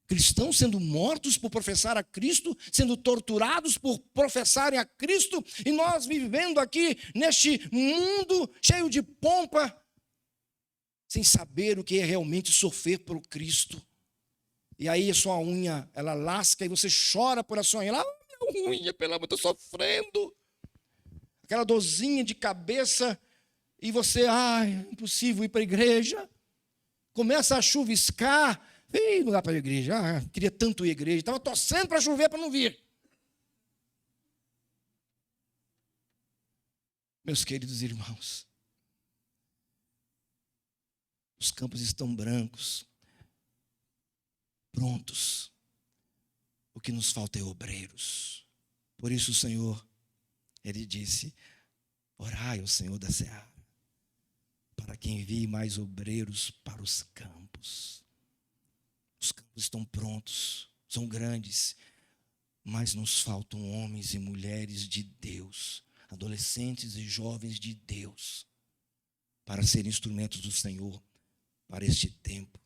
Cristãos sendo mortos por professar a Cristo, sendo torturados por professarem a Cristo, e nós vivendo aqui neste mundo cheio de pompa, sem saber o que é realmente sofrer por Cristo. E aí a sua unha, ela lasca e você chora por a sua unha. Minha unha, pelo amor, estou sofrendo. Aquela dorzinha de cabeça, e você, impossível ir para a igreja. Começa a chuviscar. Não dá para ir à igreja. Queria tanto ir à igreja. Estava torcendo para chover para não vir. Meus queridos irmãos, os campos estão brancos, prontos. O que nos falta é obreiros. Por isso o Senhor, Ele disse: orai ao Senhor da seara, para que envie mais obreiros para os campos. Os campos estão prontos, são grandes, mas nos faltam homens e mulheres de Deus, adolescentes e jovens de Deus, para serem instrumentos do Senhor para este tempo.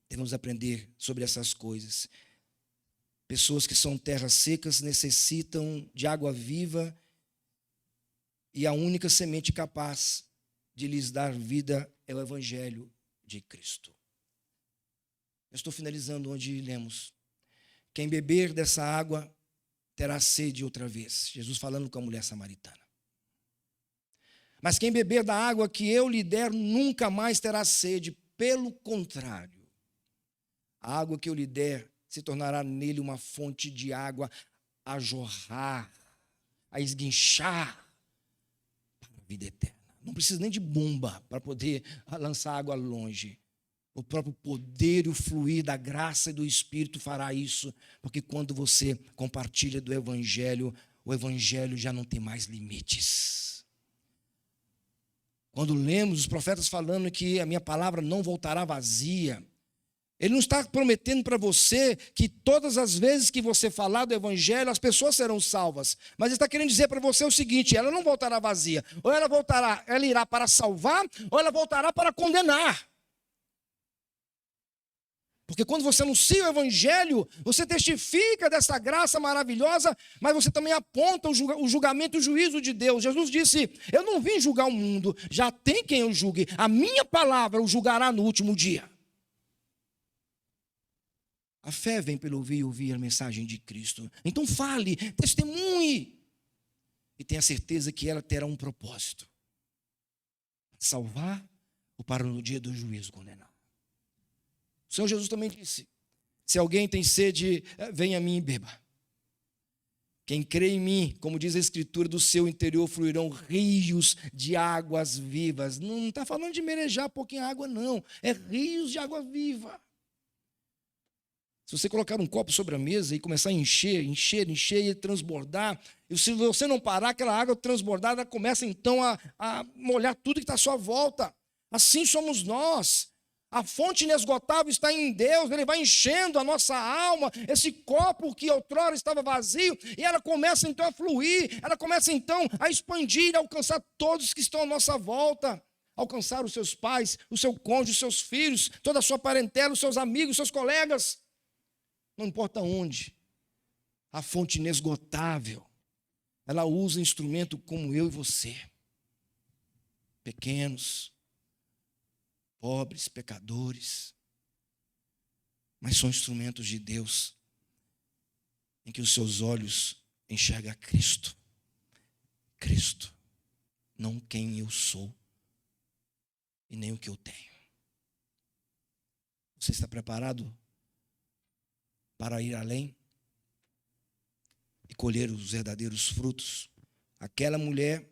Devemos aprender sobre essas coisas. Pessoas que são terras secas necessitam de água viva, e a única semente capaz de lhes dar vida é o Evangelho de Cristo. Eu estou finalizando onde lemos: quem beber dessa água terá sede outra vez. Jesus falando com a mulher samaritana. Mas quem beber da água que eu lhe der nunca mais terá sede. Pelo contrário, a água que eu lhe der se tornará nele uma fonte de água a jorrar, a esguinchar para a vida eterna. Não precisa nem de bomba para poder lançar água longe. O próprio poder e o fluir da graça e do Espírito fará isso, porque quando você compartilha do Evangelho, o Evangelho já não tem mais limites. Quando lemos os profetas falando que a minha palavra não voltará vazia, ele não está prometendo para você que todas as vezes que você falar do Evangelho, as pessoas serão salvas. Mas ele está querendo dizer para você o seguinte: ela não voltará vazia. Ou ela irá para salvar, ou ela voltará para condenar. Porque quando você anuncia o Evangelho, você testifica dessa graça maravilhosa, mas você também aponta o julgamento e o juízo de Deus. Jesus disse: eu não vim julgar o mundo, já tem quem eu julgue. A minha palavra o julgará no último dia. A fé vem pelo ouvir e ouvir a mensagem de Cristo. Então fale, testemunhe. E tenha certeza que ela terá um propósito: salvar ou para no dia do juízo condenar. O Senhor Jesus também disse: se alguém tem sede, venha a mim e beba. Quem crê em mim, como diz a Escritura, do seu interior fluirão rios de águas vivas. Não está falando de merejar pouquinho água, não. É rios de água viva. Se você colocar um copo sobre a mesa e começar a encher e transbordar, e se você não parar, aquela água transbordada começa então a molhar tudo que está à sua volta. Assim somos nós. A fonte inesgotável está em Deus, Ele vai enchendo a nossa alma, esse copo que outrora estava vazio, e ela começa então a fluir, ela começa então a expandir, a alcançar todos que estão à nossa volta, alcançar os seus pais, o seu cônjuge, os seus filhos, toda a sua parentela, os seus amigos, os seus colegas, não importa onde. A fonte inesgotável, ela usa instrumento como eu e você, pequenos, pobres, pecadores, mas são instrumentos de Deus, em que os seus olhos enxergam Cristo. Cristo, não quem eu sou e nem o que eu tenho. Você está preparado para ir além e colher os verdadeiros frutos? Aquela mulher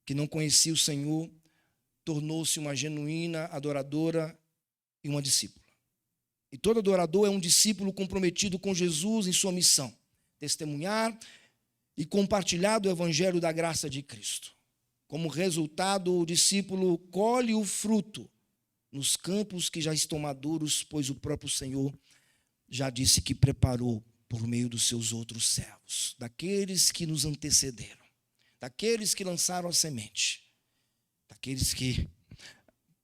que não conhecia o Senhor tornou-se uma genuína adoradora e uma discípula. E todo adorador é um discípulo comprometido com Jesus em sua missão: testemunhar e compartilhar do Evangelho da graça de Cristo. Como resultado, o discípulo colhe o fruto nos campos que já estão maduros, pois o próprio Senhor já disse que preparou por meio dos seus outros servos, daqueles que nos antecederam, daqueles que lançaram a semente, daqueles que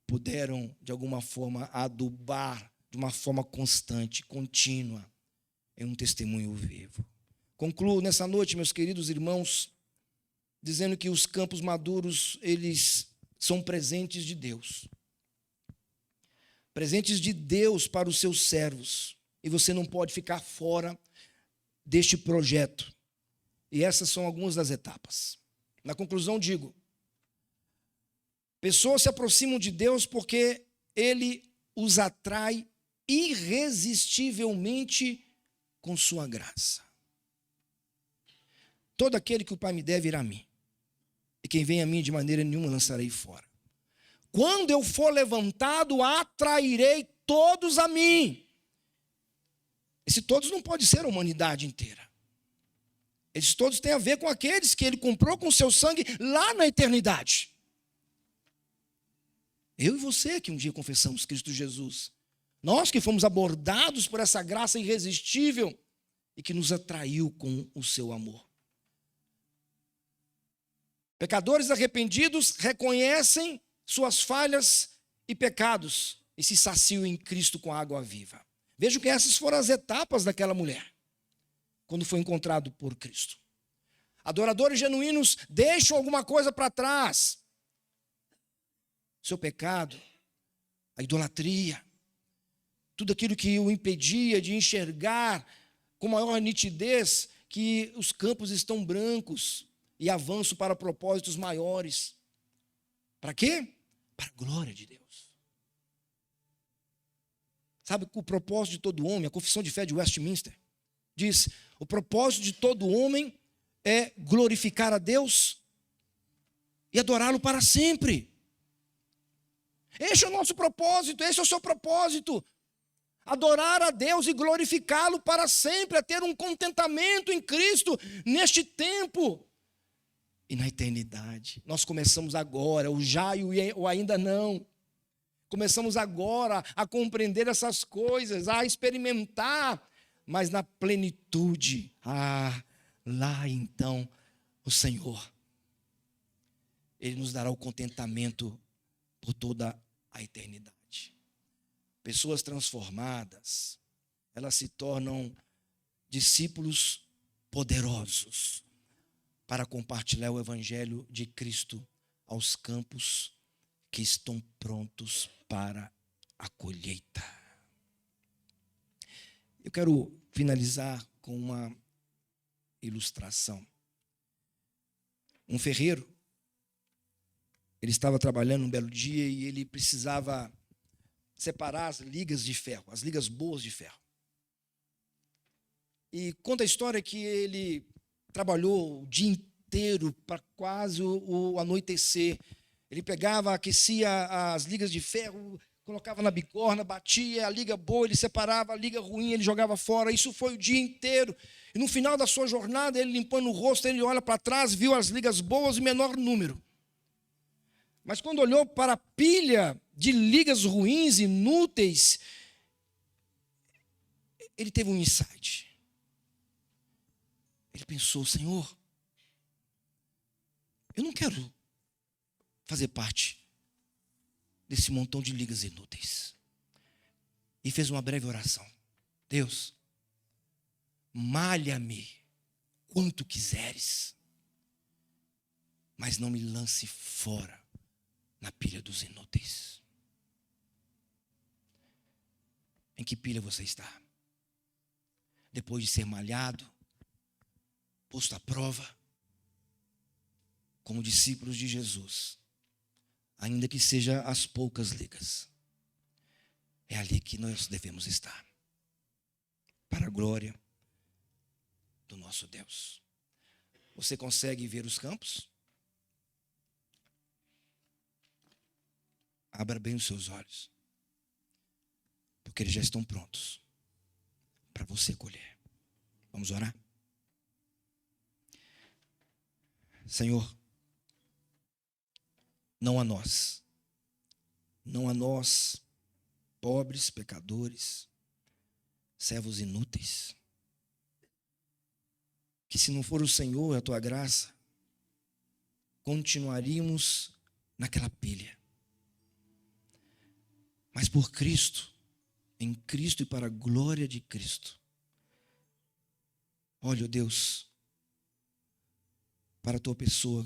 puderam, de alguma forma, adubar de uma forma constante, contínua, em um testemunho vivo. Concluo nessa noite, meus queridos irmãos, dizendo que os campos maduros, eles são presentes de Deus. Presentes de Deus para os seus servos. E você não pode ficar fora deste projeto. E essas são algumas das etapas. Na conclusão, digo: pessoas se aproximam de Deus porque Ele os atrai irresistivelmente com sua graça. Todo aquele que o Pai me der virá a mim, e quem vem a mim de maneira nenhuma lançarei fora. Quando eu for levantado, atrairei todos a mim. Esse todos não pode ser a humanidade inteira. Esses todos têm a ver com aqueles que Ele comprou com seu sangue lá na eternidade. Eu e você que um dia confessamos Cristo Jesus. Nós que fomos abordados por essa graça irresistível e que nos atraiu com o seu amor. Pecadores arrependidos reconhecem suas falhas e pecados e se saciam em Cristo com água viva. Vejam que essas foram as etapas daquela mulher, quando foi encontrado por Cristo. Adoradores genuínos deixam alguma coisa para trás. Seu pecado, a idolatria, tudo aquilo que o impedia de enxergar com maior nitidez que os campos estão brancos e avanço para propósitos maiores. Para quê? Para a glória de Deus. Sabe o propósito de todo homem, a confissão de fé de Westminster diz: o propósito de todo homem é glorificar a Deus e adorá-lo para sempre. Esse é o nosso propósito, esse é o seu propósito. Adorar a Deus e glorificá-lo para sempre, a ter um contentamento em Cristo neste tempo e na eternidade. Nós começamos agora, o já e o ainda não. Começamos agora a compreender essas coisas, a experimentar, mas na plenitude. Lá então, o Senhor, Ele nos dará o contentamento por toda a eternidade. Pessoas transformadas, elas se tornam discípulos poderosos para compartilhar o evangelho de Cristo aos campos que estão prontos para a colheita. Eu quero finalizar com uma ilustração. Um ferreiro, ele estava trabalhando um belo dia e ele precisava separar as ligas de ferro, as ligas boas de ferro. E conta a história que ele trabalhou o dia inteiro para quase o anoitecer. Ele pegava, aquecia as ligas de ferro, colocava na bigorna, batia a liga boa, ele separava a liga ruim, ele jogava fora. Isso foi o dia inteiro. E no final da sua jornada, ele limpando o rosto, ele olha para trás, viu as ligas boas em menor número. Mas quando olhou para a pilha de ligas ruins, inúteis, ele teve um insight. Ele pensou: Senhor, eu não quero fazer parte desse montão de ligas inúteis. E fez uma breve oração. Deus, malha-me quanto quiseres, mas não me lance fora na pilha dos inúteis. Em que pilha você está? Depois de ser malhado, posto à prova, como discípulos de Jesus, ainda que seja as poucas ligas, é ali que nós devemos estar, para a glória do nosso Deus. Você consegue ver os campos? Abra bem os seus olhos, porque eles já estão prontos para você colher. Vamos orar? Senhor, não a nós, pobres pecadores, servos inúteis, que se não for o Senhor e a tua graça, continuaríamos naquela pilha. mas por Cristo, em Cristo e para a glória de Cristo. Olha, Deus, para a tua pessoa,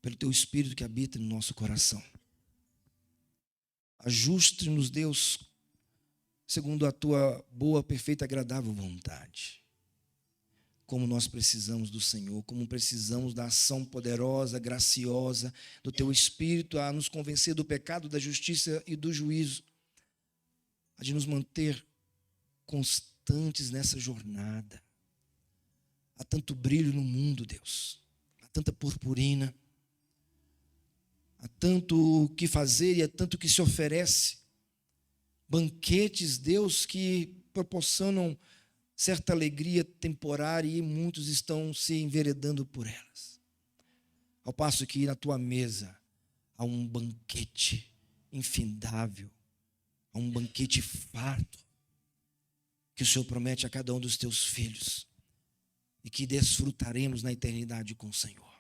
pelo teu Espírito que habita no nosso coração. Ajuste-nos, Deus, segundo a tua boa, perfeita e agradável vontade. Como nós precisamos do Senhor, como precisamos da ação poderosa, graciosa do teu Espírito a nos convencer do pecado, da justiça e do juízo, a de nos manter constantes nessa jornada. Há tanto brilho no mundo, Deus, há tanta purpurina, há tanto o que fazer e há tanto o que se oferece. Banquetes, Deus, que proporcionam certa alegria temporária e muitos estão se enveredando por elas. Ao passo que na tua mesa há um banquete infindável, há um banquete farto que o Senhor promete a cada um dos teus filhos e que desfrutaremos na eternidade com o Senhor.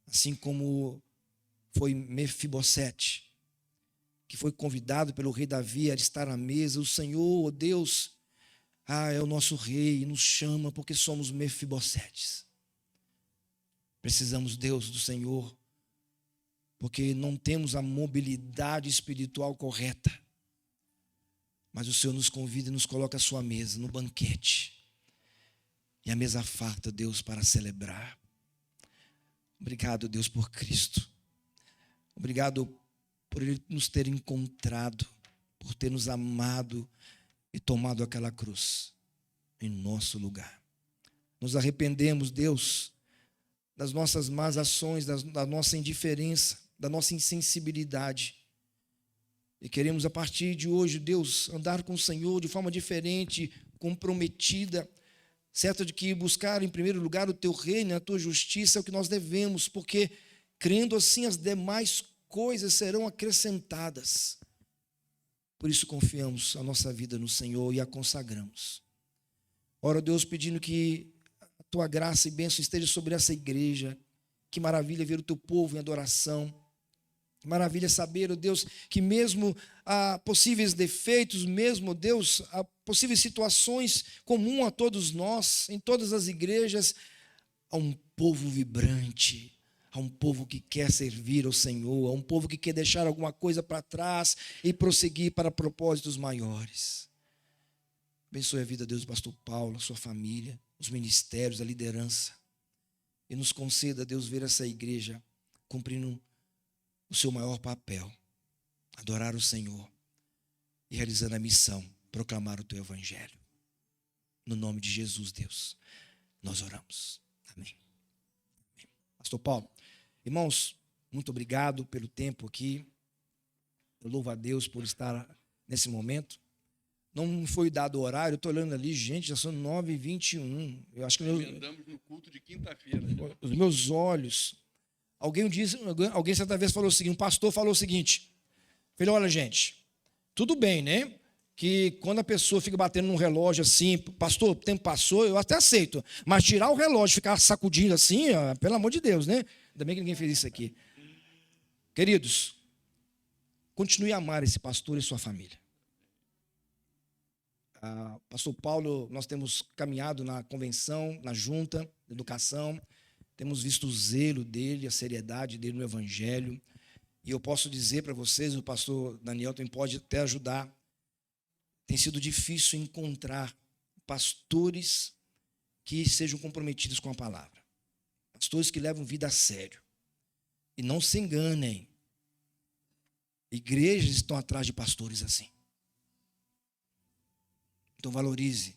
Assim como foi Mefibosete, que foi convidado pelo rei Davi a estar à mesa, o Senhor, Deus, é o nosso rei e nos chama porque somos Mefibosetes. Precisamos, Deus, do Senhor, porque não temos a mobilidade espiritual correta. Mas o Senhor nos convida e nos coloca à sua mesa, no banquete. E a mesa farta, Deus, para celebrar. Obrigado, Deus, por Cristo. Obrigado por Ele nos ter encontrado, por ter nos amado e tomado aquela cruz em nosso lugar. Nos arrependemos, Deus, das nossas más ações, da nossa indiferença, da nossa insensibilidade. E queremos a partir de hoje, Deus, andar com o Senhor de forma diferente, comprometida, certa de que buscar em primeiro lugar o teu reino e a tua justiça é o que nós devemos, porque crendo assim as demais coisas serão acrescentadas. Por isso confiamos a nossa vida no Senhor e a consagramos. Ora, Deus, pedindo que a tua graça e bênção esteja sobre essa igreja. Que maravilha ver o teu povo em adoração. Que maravilha saber, ó Deus, que mesmo há possíveis defeitos, mesmo, Deus, há possíveis situações comuns a todos nós, em todas as igrejas, há um povo vibrante, há um povo que quer servir ao Senhor, há um povo que quer deixar alguma coisa para trás e prosseguir para propósitos maiores. Abençoe a vida, Deus, do pastor Paulo, a sua família, os ministérios, a liderança. E nos conceda, Deus, ver essa igreja cumprindo o seu maior papel, adorar o Senhor e realizando a missão, proclamar o teu evangelho. No nome de Jesus, Deus, nós oramos. Amém. Amém. Pastor Paulo, irmãos, muito obrigado pelo tempo aqui. Eu louvo a Deus por estar nesse momento. Não foi dado o horário, eu estou olhando ali, gente, já são 9h21. Eu acho que andamos no culto de quinta-feira. Os meus olhos. Alguém certa vez falou o seguinte, um pastor falou o seguinte, falou, olha gente, tudo bem, né? Que quando a pessoa fica batendo num relógio assim, pastor, o tempo passou, eu até aceito, mas tirar o relógio e ficar sacudindo assim, ó, pelo amor de Deus, né? Ainda bem que ninguém fez isso aqui. Queridos, continue a amar esse pastor e sua família. Pastor Paulo, nós temos caminhado na convenção, na junta de educação, temos visto o zelo dele, a seriedade dele no evangelho, e eu posso dizer para vocês, o pastor Daniel também pode até ajudar, tem sido difícil encontrar pastores que sejam comprometidos com a palavra, pastores que levam vida a sério, e não se enganem, igrejas estão atrás de pastores assim. Então valorize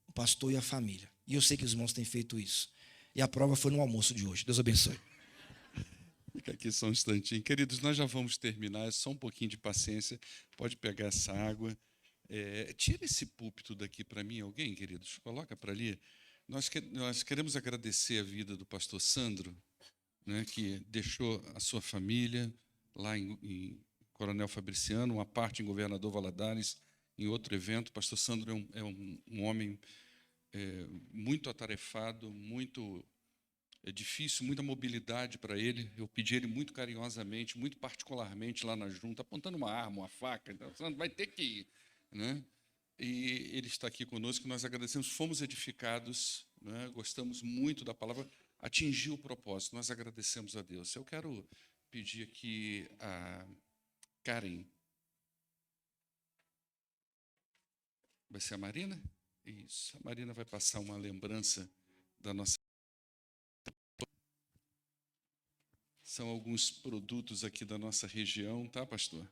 o pastor e a família. E eu sei que os irmãos têm feito isso. E a prova foi no almoço de hoje. Deus abençoe. Fica aqui só um instantinho. Queridos, nós já vamos terminar. É só um pouquinho de paciência. Pode pegar essa água. Tira esse púlpito daqui para mim, alguém, queridos. Coloca para ali. Nós queremos agradecer a vida do pastor Sandro, né, que deixou a sua família lá em Coronel Fabriciano, uma parte em Governador Valadares, em outro evento. O pastor Sandro é um homem muito atarefado, muito é difícil, muita mobilidade para ele. Eu pedi ele muito carinhosamente, muito particularmente lá na junta, apontando uma arma, uma faca, então, vai ter que ir, né? E ele está aqui conosco, nós agradecemos, fomos edificados, né? Gostamos muito da palavra, atingiu o propósito, nós agradecemos a Deus. Eu quero pedir aqui a Karen. Vai ser a Marina? Isso, a Marina vai passar uma lembrança da nossa... São alguns produtos aqui da nossa região, tá, pastor?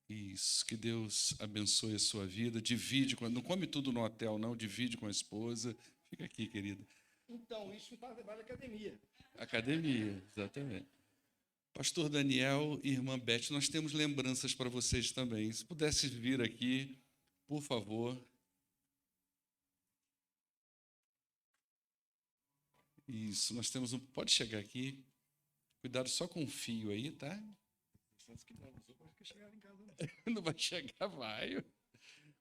Isso, que Deus abençoe a sua vida. Divide, não come tudo no hotel, não, divide com a esposa. Fica aqui, querida. Então, isso faz levar à academia. Academia, exatamente. Pastor Daniel e irmã Beth, nós temos lembranças para vocês também. Se pudesse vir aqui, por favor. Isso, nós temos um... Pode chegar aqui. Cuidado só com o fio aí, tá? Não vai chegar, vai.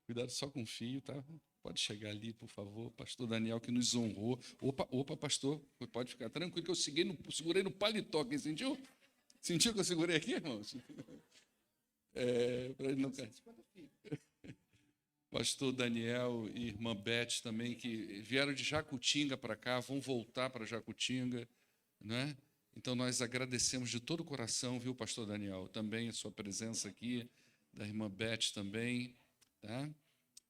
Cuidado só com o fio, tá? Pode chegar ali, por favor. Pastor Daniel, que nos honrou. Opa, pastor, pode ficar tranquilo que eu segurei no paletó aqui, sentiu? Sentiu que eu segurei aqui, irmãos? Para ele não cair. Pastor Daniel e irmã Beth também, que vieram de Jacutinga para cá, vão voltar para Jacutinga, né? Então, nós agradecemos de todo o coração, viu, pastor Daniel? Também a sua presença aqui, da irmã Beth também, tá?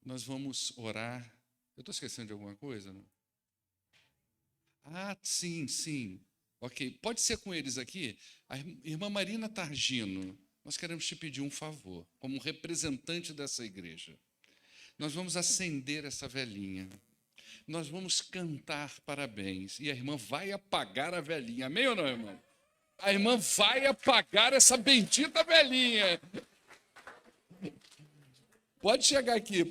Nós vamos orar. Eu estou esquecendo de alguma coisa? Não? Ah, sim. Ok, pode ser com eles aqui. A irmã Marina Targino, nós queremos te pedir um favor, como representante dessa igreja. Nós vamos acender essa velhinha. Nós vamos cantar parabéns. E a irmã vai apagar a velhinha. Amém ou não, irmão? A irmã vai apagar essa bendita velhinha. Pode chegar aqui.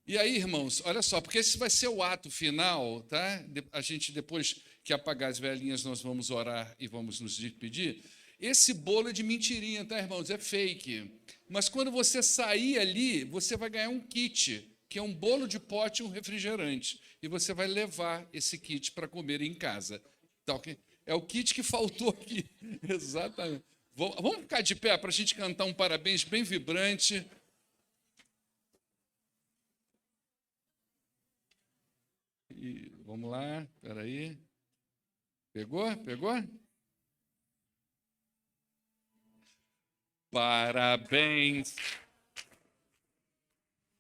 E aí, irmãos, olha só, porque esse vai ser o ato final, tá? A gente, depois que apagar as velhinhas, nós vamos orar e vamos nos despedir. Esse bolo é de mentirinha, tá, irmãos? É fake. Mas quando você sair ali, você vai ganhar um kit, que é um bolo de pote e um refrigerante. E você vai levar esse kit para comer em casa. Tá, okay? É o kit que faltou aqui. Exatamente. Vamos ficar de pé para a gente cantar um parabéns bem vibrante. E vamos lá, espera aí. Pegou? Parabéns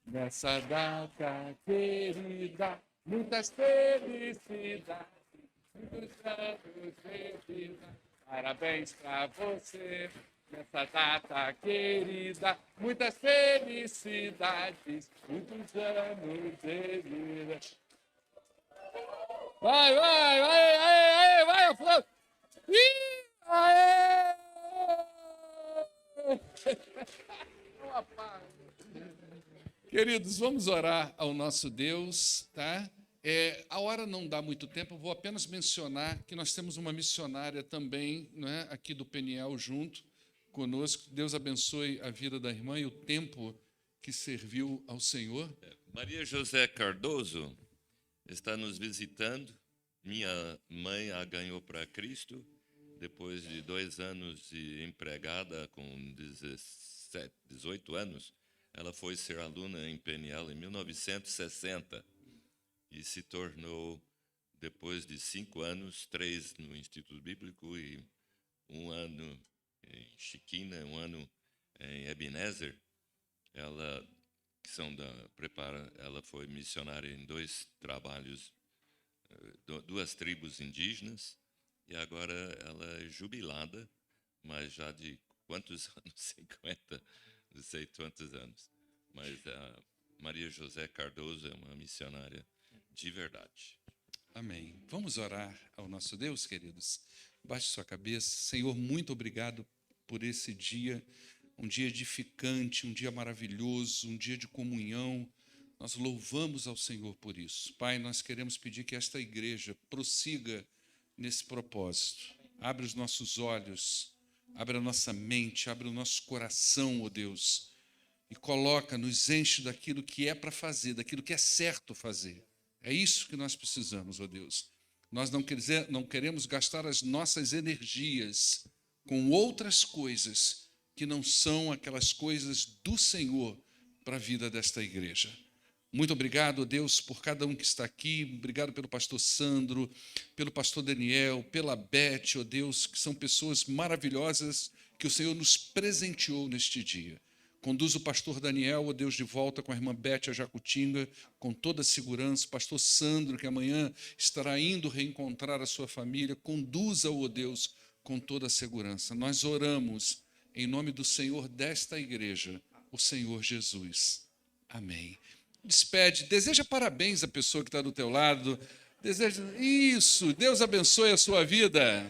nessa data querida, muitas felicidades, muitos anos de vida. Parabéns para você nessa data querida, muitas felicidades, muitos anos de vida. Vai, Flávio! Aê! Queridos, vamos orar ao nosso Deus, tá? A hora não dá muito tempo, eu vou apenas mencionar que nós temos uma missionária também, né, aqui do Peniel junto conosco. Deus abençoe a vida da irmã e o tempo que serviu ao Senhor. Maria José Cardoso está nos visitando. Minha mãe a ganhou para Cristo depois de 2 anos de empregada, com 18 anos. Ela foi ser aluna em Peniel em 1960 e se tornou, depois de 5 anos, 3 no Instituto Bíblico e 1 ano em Chiquina, 1 ano em Ebenezer. Ela foi missionária em 2 trabalhos, 2 tribos indígenas, e agora ela é jubilada, mas já de quantos anos? 50, não sei quantos anos. Mas a Maria José Cardoso é uma missionária de verdade. Amém. Vamos orar ao nosso Deus, queridos? Baixe sua cabeça. Senhor, muito obrigado por esse dia, um dia edificante, um dia maravilhoso, um dia de comunhão. Nós louvamos ao Senhor por isso. Pai, nós queremos pedir que esta igreja prossiga nesse propósito. Abre os nossos olhos, abre a nossa mente, abre o nosso coração, ó Deus, e coloca, nos enche daquilo que é para fazer, daquilo que é certo fazer. É isso que nós precisamos, ó Deus. Nós não queremos gastar as nossas energias com outras coisas que não são aquelas coisas do Senhor para a vida desta igreja. Muito obrigado, Deus, por cada um que está aqui. Obrigado pelo pastor Sandro, pelo pastor Daniel, pela Beth, ó Deus, que são pessoas maravilhosas que o Senhor nos presenteou neste dia. Conduz o pastor Daniel, ó Deus, de volta com a irmã Beth a Jacutinga, com toda a segurança. O pastor Sandro, que amanhã estará indo reencontrar a sua família, conduza-o, ó Deus, com toda a segurança. Nós oramos em nome do Senhor desta igreja, o Senhor Jesus. Amém. Despede, deseja parabéns à pessoa que está do teu lado. Deseja isso, Deus abençoe a sua vida.